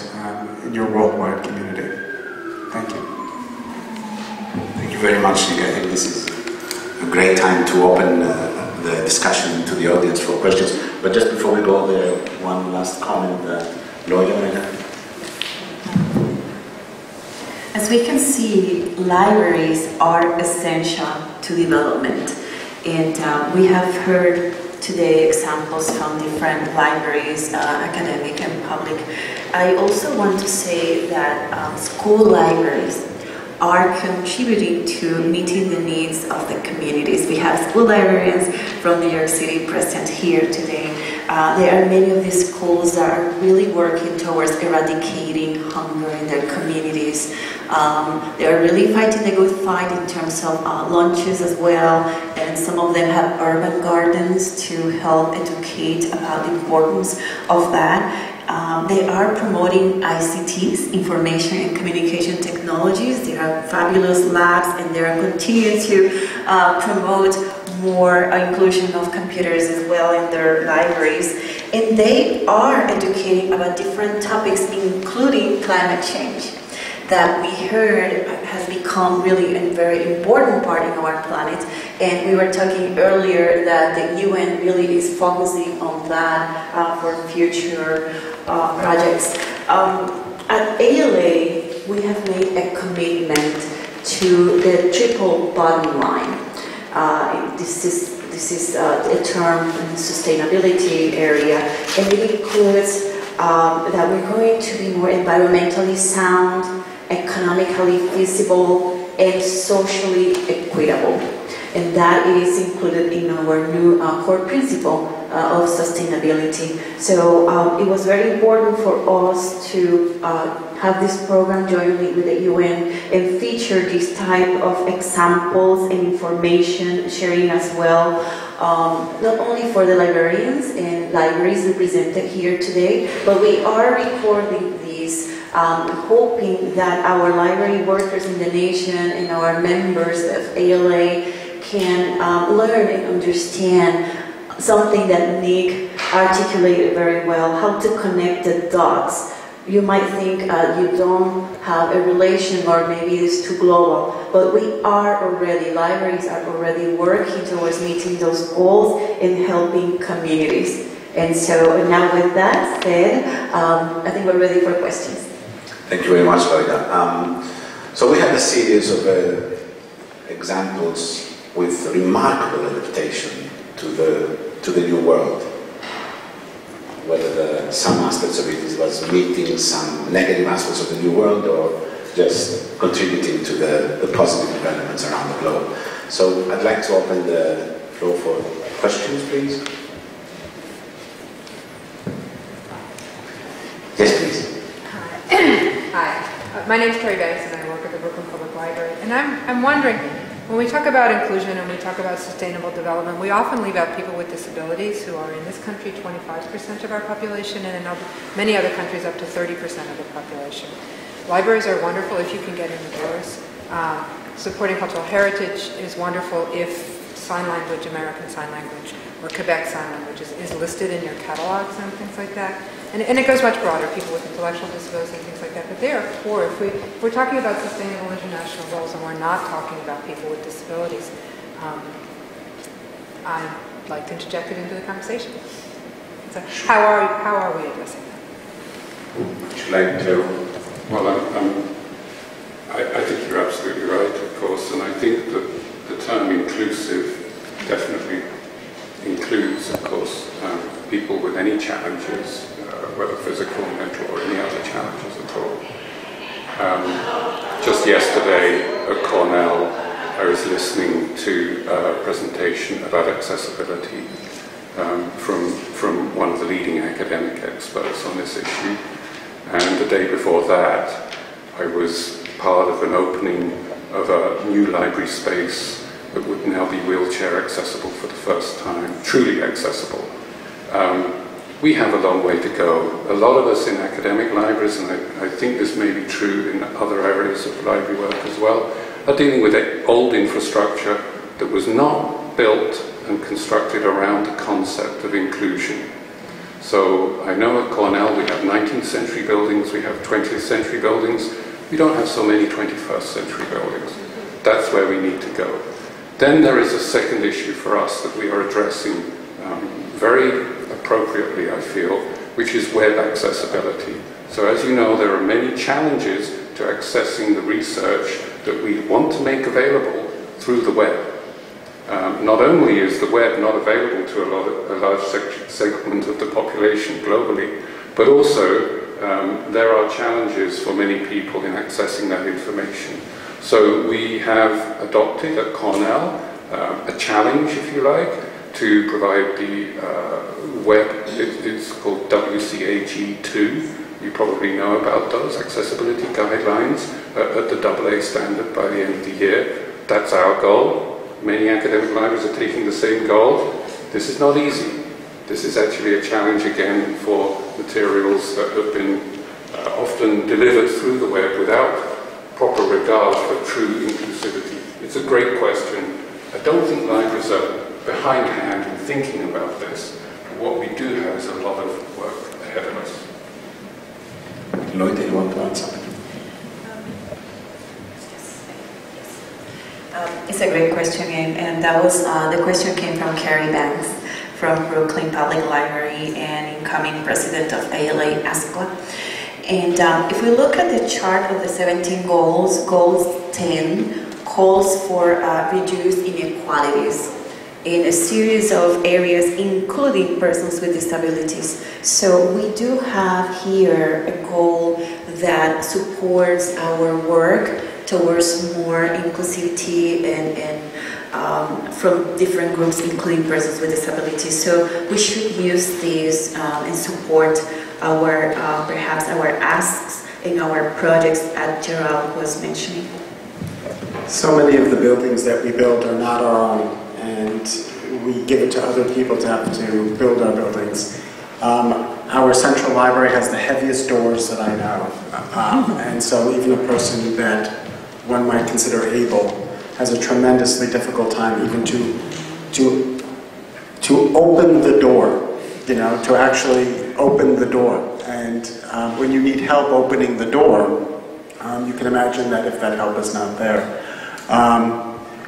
community. Thank you. Thank you very much. I think this is a great time to open the discussion to the audience for questions. But just before we go there, one last comment, Loya. As we can see, libraries are essential to development. And we have heard today examples from different libraries, academic and public. I also want to say that school libraries are contributing to meeting the needs of the communities. We have school librarians from New York City present here today. There are many of these schools that are really working towards eradicating hunger in their communities. They are really fighting a good fight in terms of lunches as well, and some of them have urban gardens to help educate about the importance of that. They are promoting ICTs, information and communication technologies. There are fabulous labs, and they are continuing to promote more inclusion of computers as well in their libraries. And they are educating about different topics, including climate change, that we heard has become really a very important part in our planet. And we were talking earlier that the UN really is focusing on that for future projects. At ALA, we have made a commitment to the triple bottom line. This is a term in the sustainability area, and it includes that we're going to be more environmentally sound, economically feasible, and socially equitable. And that is included in our new core principle of sustainability. So it was very important for us to have this program jointly with the UN and feature this type of examples and information sharing as well, not only for the librarians and libraries represented here today, but we are recording these, hoping that our library workers in the nation and our members of ALA can learn and understand something that Nick articulated very well, how to connect the dots. You might think you don't have a relation, or maybe it's too global, but we are already, libraries are already working towards meeting those goals and helping communities. And so now with that said, I think we're ready for questions. Thank you very much, Loida. So we have a series of examples with remarkable adaptation to the new world. Whether some aspects of it was meeting some negative aspects of the new world, or just contributing to the positive developments around the globe. So I'd like to open the floor for questions, please. Yes, please. Hi. My name is Carrie Banks and I work at the Brooklyn Public Library. And I'm wondering, when we talk about inclusion and we talk about sustainable development, we often leave out people with disabilities who are in this country 25% of our population, and in many other countries up to 30% of the population. Libraries are wonderful if you can get in the doors. Supporting cultural heritage is wonderful if sign language, American Sign Language, or Quebec Sign Language is listed in your catalogs and things like that. And it goes much broader, people with intellectual disabilities and things like that. But they are poor. If we're talking about sustainable international goals and we're not talking about people with disabilities, I'd like to interject it into the conversation. So how are we addressing that? Would you like to? Well, I think you're absolutely right, of course, and I think that the term inclusive definitely includes, of course, people with any challenges, whether physical, mental, or any other challenges at all. Just yesterday at Cornell, I was listening to a presentation about accessibility from one of the leading academic experts on this issue. And the day before that, I was part of an opening of a new library space that would now be wheelchair accessible for the first time, truly accessible. We have a long way to go. A lot of us in academic libraries, and I think this may be true in other areas of library work as well, are dealing with old infrastructure that was not built and constructed around the concept of inclusion. So I know at Cornell we have 19th century buildings, we have 20th century buildings. We don't have so many 21st century buildings. That's where we need to go. Then there is a second issue for us that we are addressing very appropriately, I feel, which is web accessibility. So as you know, there are many challenges to accessing the research that we want to make available through the web. Not only is the web not available to a large segment of the population globally, but also there are challenges for many people in accessing that information. So we have adopted at Cornell a challenge, if you like, to provide the web. It's called WCAG2. You probably know about those accessibility guidelines at the AA standard by the end of the year. That's our goal. Many academic libraries are taking the same goal. This is not easy. This is actually a challenge again for materials that have been often delivered through the web without proper regard for true inclusivity. It's a great question. I don't think libraries are behindhand in thinking about this. What we do have is a lot of work ahead of us. Lloyd, do you want to add something? It's a great question, and that was the question came from Carrie Banks from Brooklyn Public Library and incoming president of ALA ASCLA. And if we look at the chart of the 17 goals, goal 10 calls for reduced inequalities in a series of areas, including persons with disabilities. So we do have here a goal that supports our work towards more inclusivity and from different groups, including persons with disabilities. So we should use these and support our, perhaps our asks in our projects that Gerald was mentioning. So many of the buildings that we build are not our own, and we give it to other people to have to build our buildings. Our central library has the heaviest doors that I know, and so even a person that one might consider able has a tremendously difficult time even to open the door, you know, to actually open the door. And when you need help opening the door, you can imagine that if that help is not there.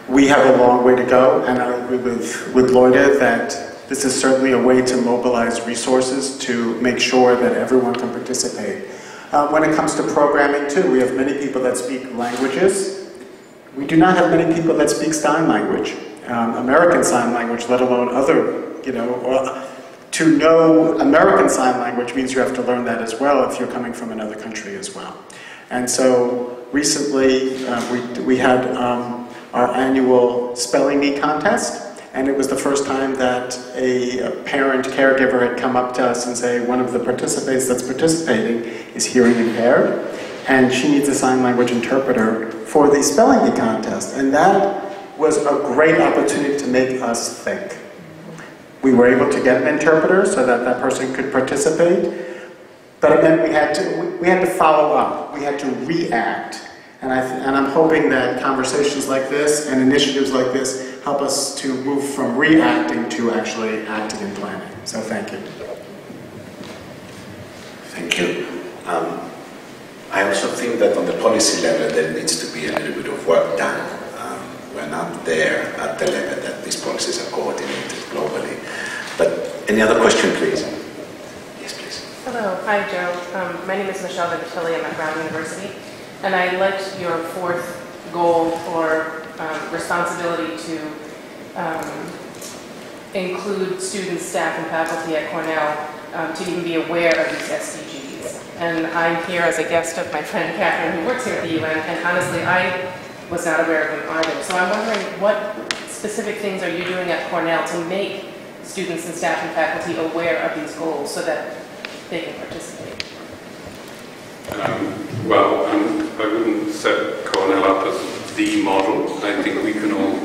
We have a long way to go, and I agree with Loida that this is certainly a way to mobilize resources to make sure that everyone can participate. When it comes to programming too, we have many people that speak languages. We do not have many people that speak sign language, American Sign Language, let alone other, you know, to know American Sign Language means you have to learn that as well if you're coming from another country as well. And so recently we had our annual spelling bee contest, And it was the first time that a parent caregiver had come up to us and say, one of the participants that's participating is hearing impaired, and she needs a sign language interpreter for the spelling bee contest. And that was a great opportunity to make us think. We were able to get an interpreter so that that person could participate, but it meant we had to follow up. We had to react. And I'm hoping that conversations like this and initiatives like this help us to move from reacting to actually acting and planning. So thank you. Thank you. I also think that on the policy level there needs to be a little bit of work done. We're not there at the level that these policies are coordinated globally. But any other question, please? Yes, please. Hello. Hi, Joe. My name is Michelle Vigatilli. I'm at Brown University. And I liked your fourth goal for responsibility to include students, staff, and faculty at Cornell to even be aware of these SDGs. And I'm here as a guest of my friend Catherine, who works here at the UN, and honestly, I was not aware of them either. So I'm wondering, what specific things are you doing at Cornell to make students and staff and faculty aware of these goals so that they can participate? I wouldn't set Cornell up as the model. I think we can all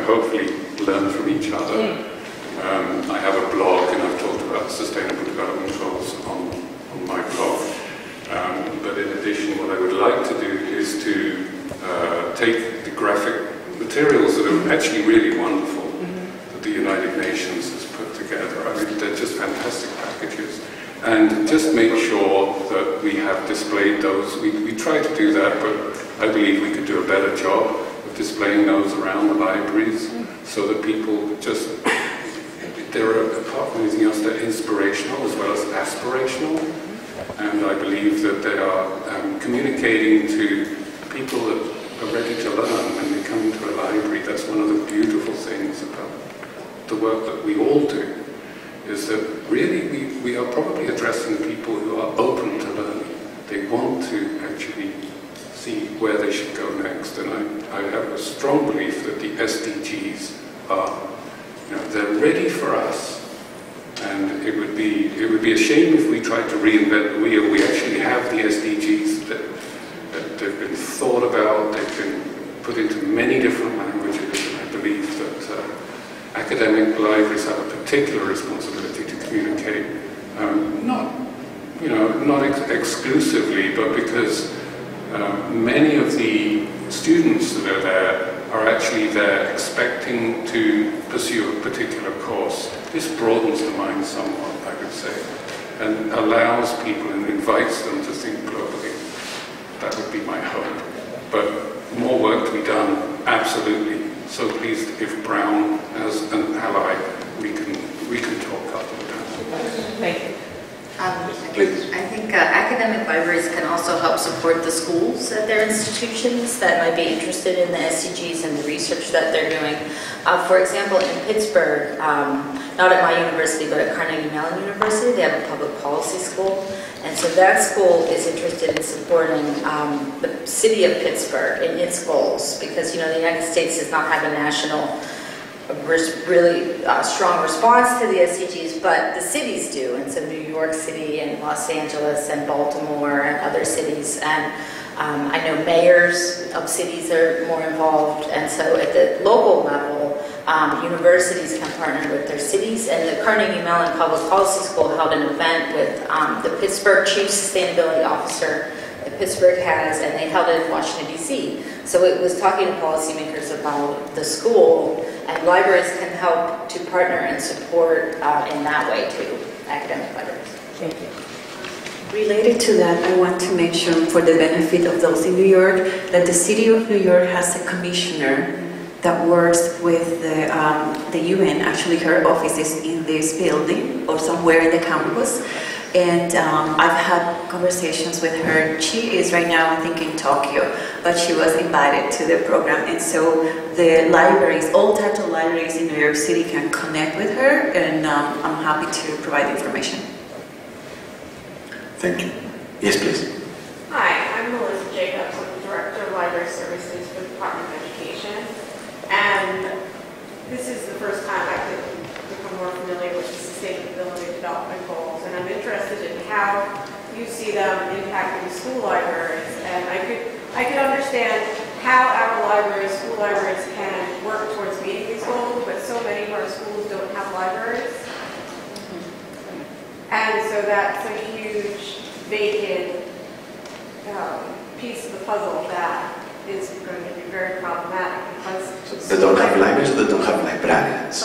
hopefully learn from each other. I have a blog and I've talked about sustainable development goals on my blog. But in addition, what I would like to do is to take the graphic materials that are actually really wonderful that the United Nations has put together. I mean, they're just fantastic packages. And just make sure that we have displayed those. We try to do that, but I believe we could do a better job of displaying those around the libraries so that people just, apart from anything else, they're inspirational as well as aspirational. And I believe that they are communicating to people that are ready to learn when they come into a library. That's one of the beautiful things about the work that we all do, is that really we are probably addressing people who are open to learning. They want to actually see where they should go next. And I have a strong belief that the SDGs are, they're ready for us. And it would be a shame if we tried to reinvent the wheel. We actually have the SDGs that they've been thought about, they've been put into many different languages, and I believe that academic libraries have a particular responsibility to communicate, not exclusively, but because many of the students that are there are actually there expecting to pursue a particular course. This broadens the mind somewhat, I would say, and allows people and invites them to think globally. That would be my hope. But more work to be done, absolutely. So please, if Brown as an ally, we can talk up and down. Thank you. I think academic libraries can also help support the schools at their institutions that might be interested in the SDGs and the research that they're doing. For example, in Pittsburgh, not at my university, but at Carnegie Mellon University, they have a public policy school. And so that school is interested in supporting the city of Pittsburgh in its goals, because the United States does not have a national really strong response to the SDGs, but the cities do, and so New York City and Los Angeles and Baltimore and other cities, and I know mayors of cities are more involved, and so at the local level, universities can partner with their cities, and the Carnegie Mellon Public Policy School held an event with the Pittsburgh Chief Sustainability Officer that Pittsburgh has, and they held it in Washington, D.C. So it was talking to policymakers about the school, and libraries can help to partner and support in that way too, academic libraries. Thank you. Related to that, I want to mention, for the benefit of those in New York, that the City of New York has a commissioner that works with the UN. Actually, her office is in this building or somewhere in the campus. And I've had conversations with her. She is right now, I think, in Tokyo, but she was invited to the program. And so the libraries, all types of libraries in New York City can connect with her, and I'm happy to provide information. Thank you. Yes, please. Hi, I'm Melissa Jacobs. I'm the Director of Library Services for the Department of Education. And this is the first time I could become more familiar with the sustainability development goals, and I'm interested in how you see them impacting school libraries. And I could understand how our libraries, school libraries, can work towards meeting these goals, but so many of our schools don't have libraries. And so that's a huge vacant piece of the puzzle that is going to be very problematic because they don't have libraries, or they don't have librarians.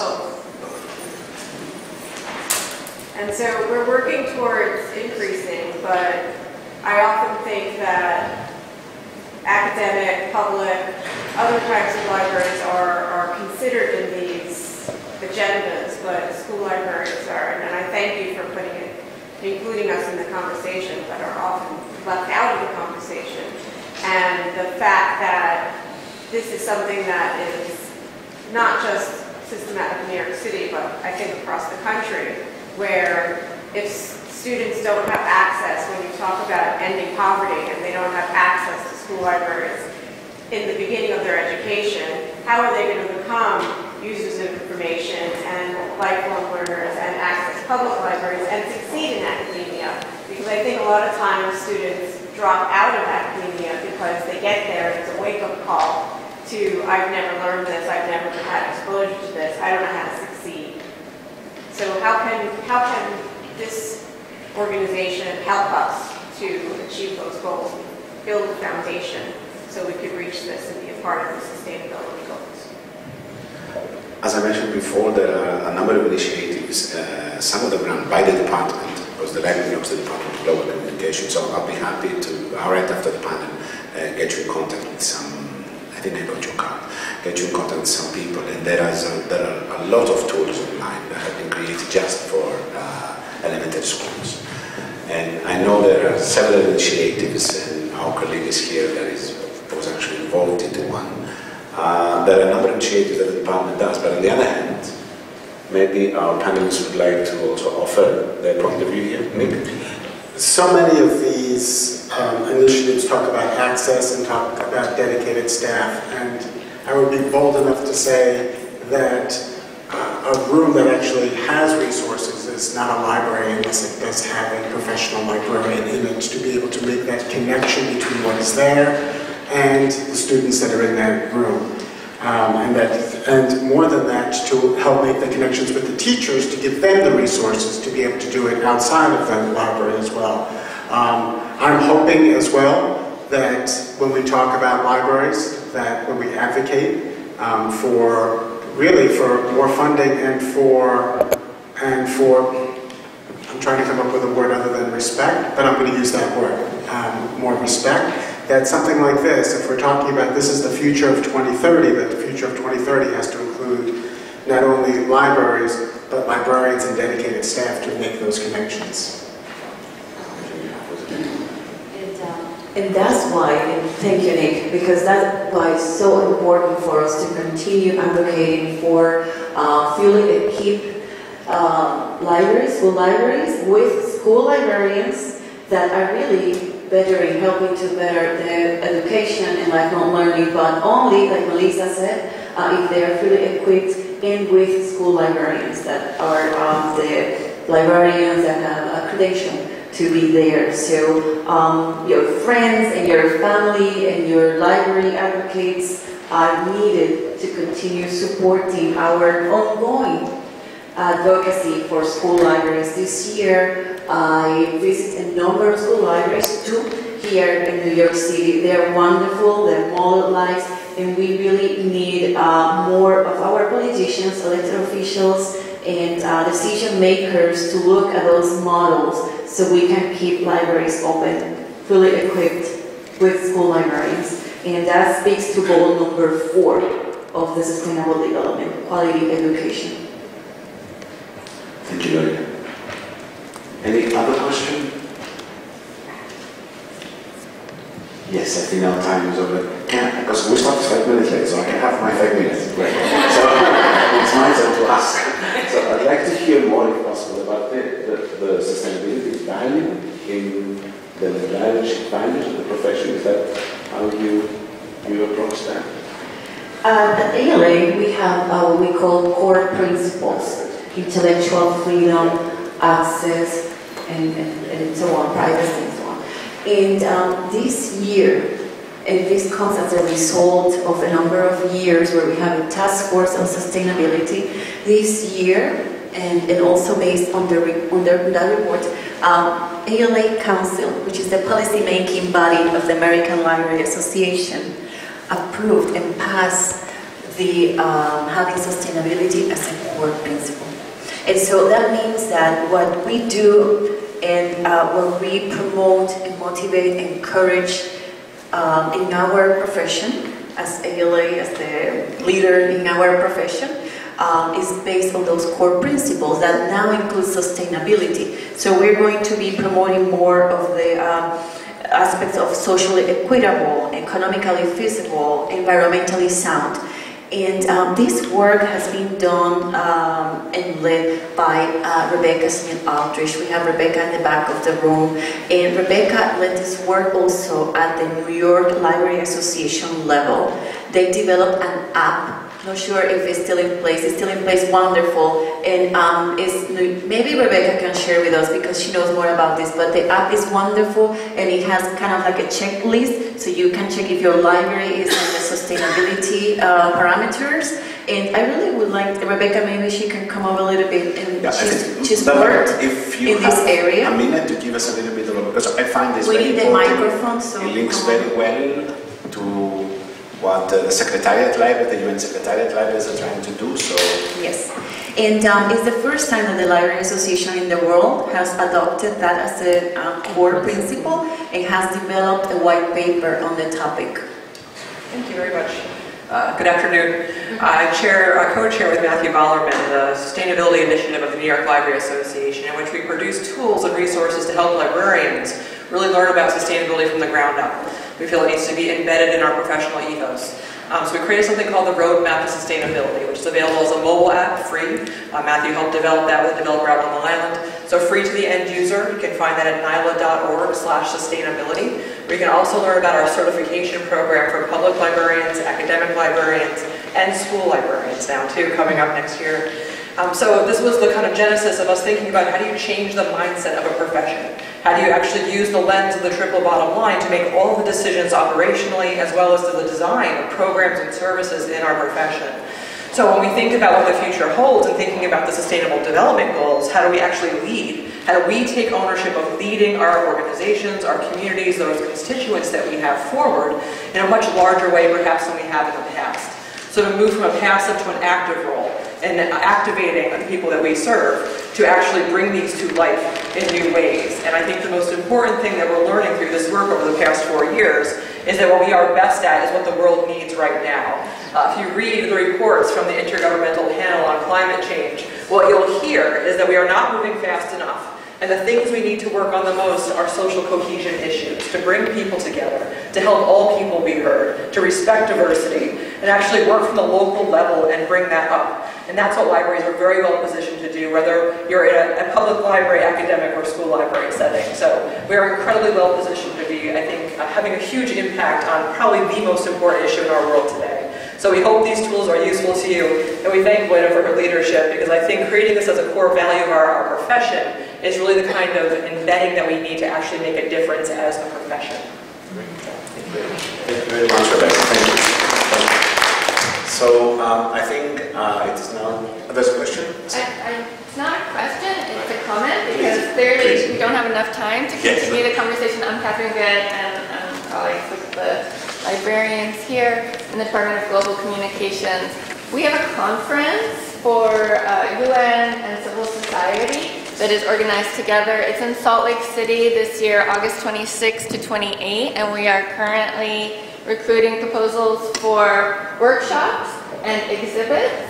And so we're working towards increasing, but I often think that academic, public, other types of libraries are considered in these agendas, but school libraries are, and I thank you for including us in the conversation, but are often left out of the conversation. And the fact that this is something that is not just systematic in New York City, but I think across the country, where if students don't have access, when you talk about ending poverty and they don't have access to school libraries in the beginning of their education, how are they going to become users of information and lifelong learners and access public libraries and succeed in academia? Because I think a lot of times students drop out of academia because they get there and it's a wake-up call to, I've never learned this, I've never had exposure to this, I don't know how to succeed. So how can this organization help us to achieve those goals, build a foundation so we could reach this and be a part of the sustainability goals? As I mentioned before, there are a number of initiatives, some of them run by the department, because the library belongs to the Department of Global Communication, so I'll be happy to, right after the panel, get you in contact with some, I think I got your card, get you in contact with some people, and there are a lot of tools online that have been created just for elementary schools. And I know there are several initiatives, and our colleague is here that was actually involved into one. There are a number of initiatives that the department does, but on the other hand, maybe our panelists would like to also offer their point of view here. Nick? So many of these initiatives talk about access and talk about dedicated staff, and I would be bold enough to say that a room that actually has resources is not a library unless it does have a professional librarian in it to be able to make that connection between what is there and the students that are in that room. And more than that, to help make the connections with the teachers to give them the resources to be able to do it outside of the library as well. I'm hoping as well that when we talk about libraries, that when we advocate for more funding and for I'm trying to come up with a word other than respect, but I'm going to use that word, more respect, that something like this, if we're talking about this is the future of 2030, that the future of 2030 has to include not only libraries, but librarians and dedicated staff to make those connections. And that's why, and thank you, Nick, because that's why it's so important for us to continue advocating for fully equipped libraries, school libraries, with school librarians that are really better in helping to better the education and lifelong learning, but only, like Melissa said, if they are fully equipped and with school librarians that are the librarians that have a credential to be there. So your friends and your family and your library advocates are needed to continue supporting our ongoing advocacy for school libraries. This year I visited a number of school libraries, 2 here in New York City. They're wonderful, they're model-like, and we really need more of our politicians, elected officials, and decision makers to look at those models so we can keep libraries open, fully equipped with school librarians. And that speaks to goal number 4 of the Sustainable Development, quality education. Thank you, Lorena. Any other question? Yes, I think our time is over. Because we started 5 minutes late, so I can have my 5 minutes. Right. So it's my turn to ask. So I'd like to hear more, if possible, about the sustainability value in the librarianship values of the profession. Is that how you approach that? At ALA, we have what we call core principles: intellectual freedom, access, and so on, privacy, and so on. And this year, and this comes as a result of a number of years where we have a task force on sustainability. This year, and also based on that report, ALA Council, which is the policy-making body of the American Library Association, approved and passed the having sustainability as a core principle. And so that means that what we do and what we promote and motivate and encourage in our profession as ALA, as the leader in our profession, is based on those core principles that now include sustainability. So we're going to be promoting more of the aspects of socially equitable, economically feasible, environmentally sound. And this work has been done and led by Rebecca Smith-Aldrich. We have Rebecca in the back of the room. And Rebecca led this work also at the New York Library Association level. They developed an app. Not sure if it's still in place. It's still in place, wonderful. And maybe Rebecca can share with us because she knows more about this, but the app is wonderful and it has kind of like a checklist so you can check if your library is in the sustainability parameters. And I really would like, Rebecca, maybe she can come up a little bit and she's worked in this area. A minute to give us a little bit of, because I find this we very need the important. microphone, so it links very well to what the Secretariat Library, the UN Secretariat Libraries are trying to do. So yes, and it's the first time that the Library Association in the world has adopted that as a core principle and has developed a white paper on the topic. Thank you very much. Good afternoon. I co-chair with Matthew Bollerman the Sustainability Initiative of the New York Library Association, in which we produce tools and resources to help librarians really learn about sustainability from the ground up. We feel it needs to be embedded in our professional ethos. So we created something called the Roadmap to Sustainability, which is available as a mobile app, free. Matthew helped develop that with a developer out on Long Island. So free to the end user. You can find that at nyla.org/sustainability. Where you can also learn about our certification program for public librarians, academic librarians, and school librarians now too, coming up next year. So this was the kind of genesis of us thinking about how do you change the mindset of a profession? How do you actually use the lens of the triple bottom line to make all of the decisions operationally as well as to the design of programs and services in our profession? So when we think about what the future holds and thinking about the Sustainable Development Goals, how do we actually lead? How do we take ownership of leading our organizations, our communities, those constituents that we have forward in a much larger way perhaps than we have in the past? So to move from a passive to an active role and activating the people that we serve to actually bring these to life in new ways. And I think the most important thing that we're learning through this work over the past 4 years is that what we are best at is what the world needs right now. If you read the reports from the Intergovernmental Panel on Climate Change, what you'll hear is that we are not moving fast enough. And the things we need to work on the most are social cohesion issues, to bring people together, to help all people be heard, to respect diversity, and actually work from the local level and bring that up. And that's what libraries are very well positioned to do, whether you're in a public library, academic, or school library setting. So we are incredibly well positioned to be, I think, having a huge impact on probably the most important issue in our world today. So we hope these tools are useful to you, and we thank Gwen for her leadership, because I think creating this as a core value of our profession is really the kind of embedding that we need to actually make a difference as a profession. Thank you very much, Rebecca. Thank you. So I think it is now. There's a question? It's not a question, it's a comment, because clearly we don't have enough time to continue the conversation. I'm Catherine Good, and I'm colleagues with the librarians here in the Department of Global Communications. We have a conference for UN and civil society that is organized together. It's in Salt Lake City this year, August 26 to 28, and we are currently recruiting proposals for workshops and exhibits.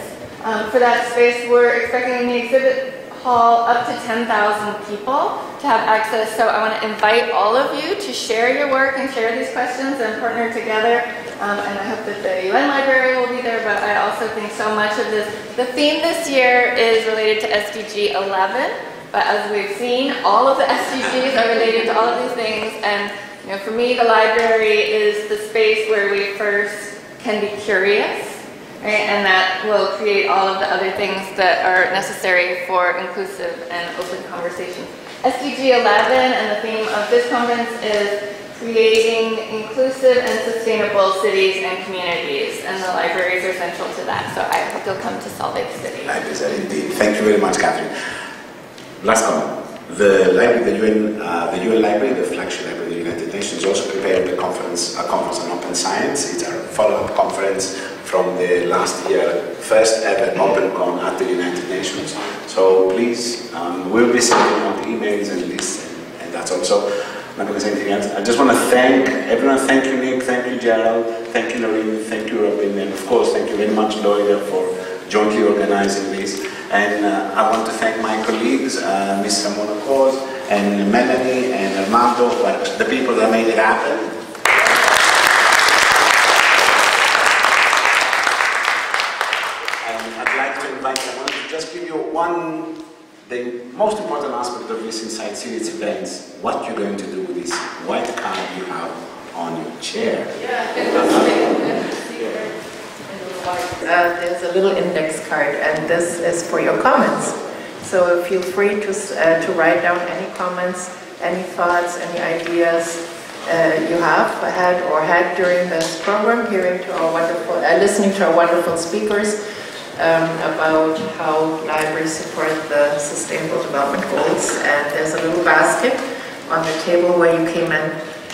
For that space, we're expecting in the exhibit hall up to 10,000 people to have access. So I want to invite all of you to share your work and share these questions and partner together. And I hope that the UN library will be there, but I also think so much of this. The theme this year is related to SDG 11, but as we've seen, all of the SDGs are related to all of these things. And for me, the library is the space where we first can be curious right? And that will create all of the other things that are necessary for inclusive and open conversations. SDG 11 and the theme of this conference is creating inclusive and sustainable cities and communities, and the libraries are central to that. So I hope you'll come to Salt Lake City. Libraries are indeed. Thank you very much, Catherine. Last comment. The library, the UN Library, the flagship library of the United Nations, also prepared a conference on open science. It's our follow-up conference from the last year, first ever OpenCon at the United Nations. So please, we'll be sending out emails and lists, and that's also. I'm not going to say anything else. I just want to thank everyone. Thank you, Nick. Thank you, Gerald. Thank you, Noreen. Thank you, Robin. And of course, thank you very much, Loida, for jointly organizing this. And I want to thank my colleagues, Ms. Ramona Cos, and Melanie, and Armando, who are the people that made it happen. And I'd like to invite, I want to just give you the most important aspect of this Inside Cities events, what you're going to do with this white card you have on your chair. There's a little index card, and this is for your comments. So feel free to write down any comments, any thoughts, any ideas you have had during this program, listening to our wonderful speakers. About how libraries support the Sustainable Development Goals, and there's a little basket on the table where you came in.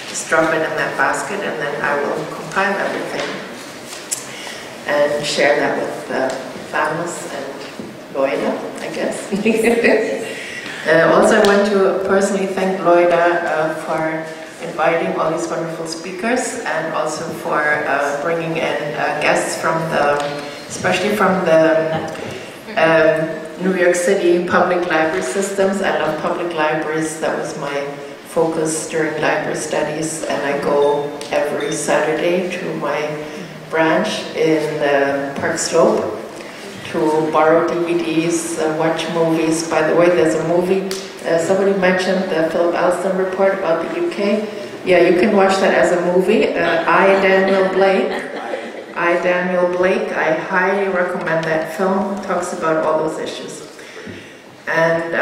Just drop it in that basket, and then I will compile everything and share that with Thanos and Loida, I guess. Also, I want to personally thank Loida for inviting all these wonderful speakers, and also for bringing in guests from especially from the New York City public library systems. I love public libraries. That was my focus during library studies, and I go every Saturday to my branch in Park Slope to borrow DVDs, watch movies. By the way, there's a movie, somebody mentioned the Philip Alston report about the UK. Yeah, you can watch that as a movie. Daniel Blake, I highly recommend that film. It talks about all those issues. And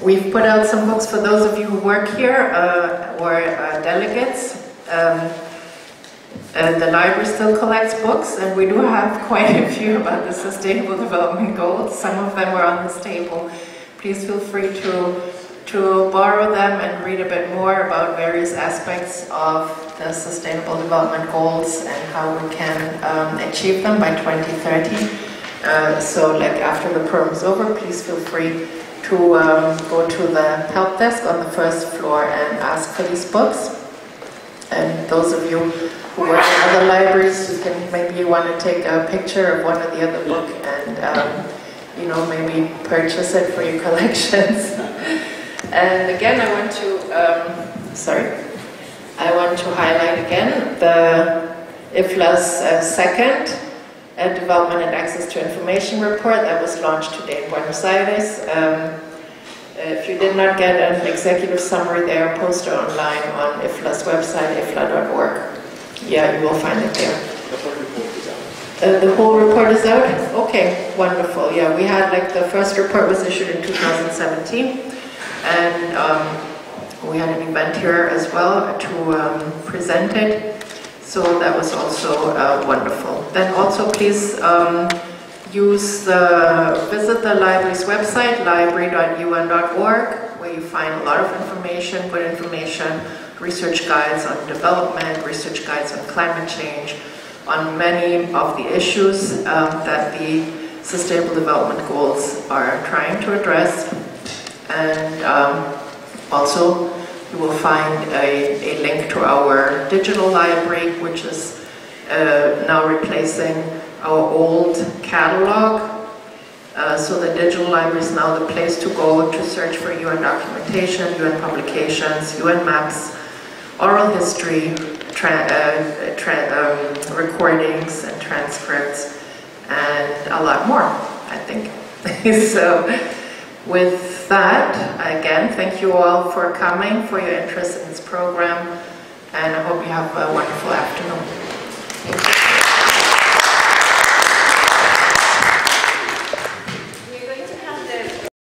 we've put out some books for those of you who work here or delegates. The library still collects books, and we do have quite a few about the Sustainable Development Goals. Some of them are on this table. Please feel free to borrow them and read a bit more about various aspects of the Sustainable Development Goals and how we can achieve them by 2030. So like after the program is over, please feel free to go to the help desk on the first floor and ask for these books. And those of you who work in other libraries, maybe you want to take a picture of one or the other book and maybe purchase it for your collections. And again, I want to highlight again the IFLA's second Development and Access to Information report that was launched today in Buenos Aires. If you did not get an executive summary, there are poster online on IFLA's website, ifla.org. Yeah, you will find it there. The whole report is out. The whole report is out? Okay, wonderful. Yeah, we had the first report was issued in 2017. And we had an event here as well to present it, so that was also wonderful. Then also please visit the library's website, library.un.org, where you find a lot of information, good information, research guides on development, research guides on climate change, on many of the issues that the Sustainable Development Goals are trying to address. And also you will find a link to our digital library, which is now replacing our old catalog. So the digital library is now the place to go to search for UN documentation, UN publications, UN maps, oral history, recordings and transcripts, and a lot more, I think. So with that, again, thank you all for coming, for your interest in this program, and I hope you have a wonderful afternoon. Thank you.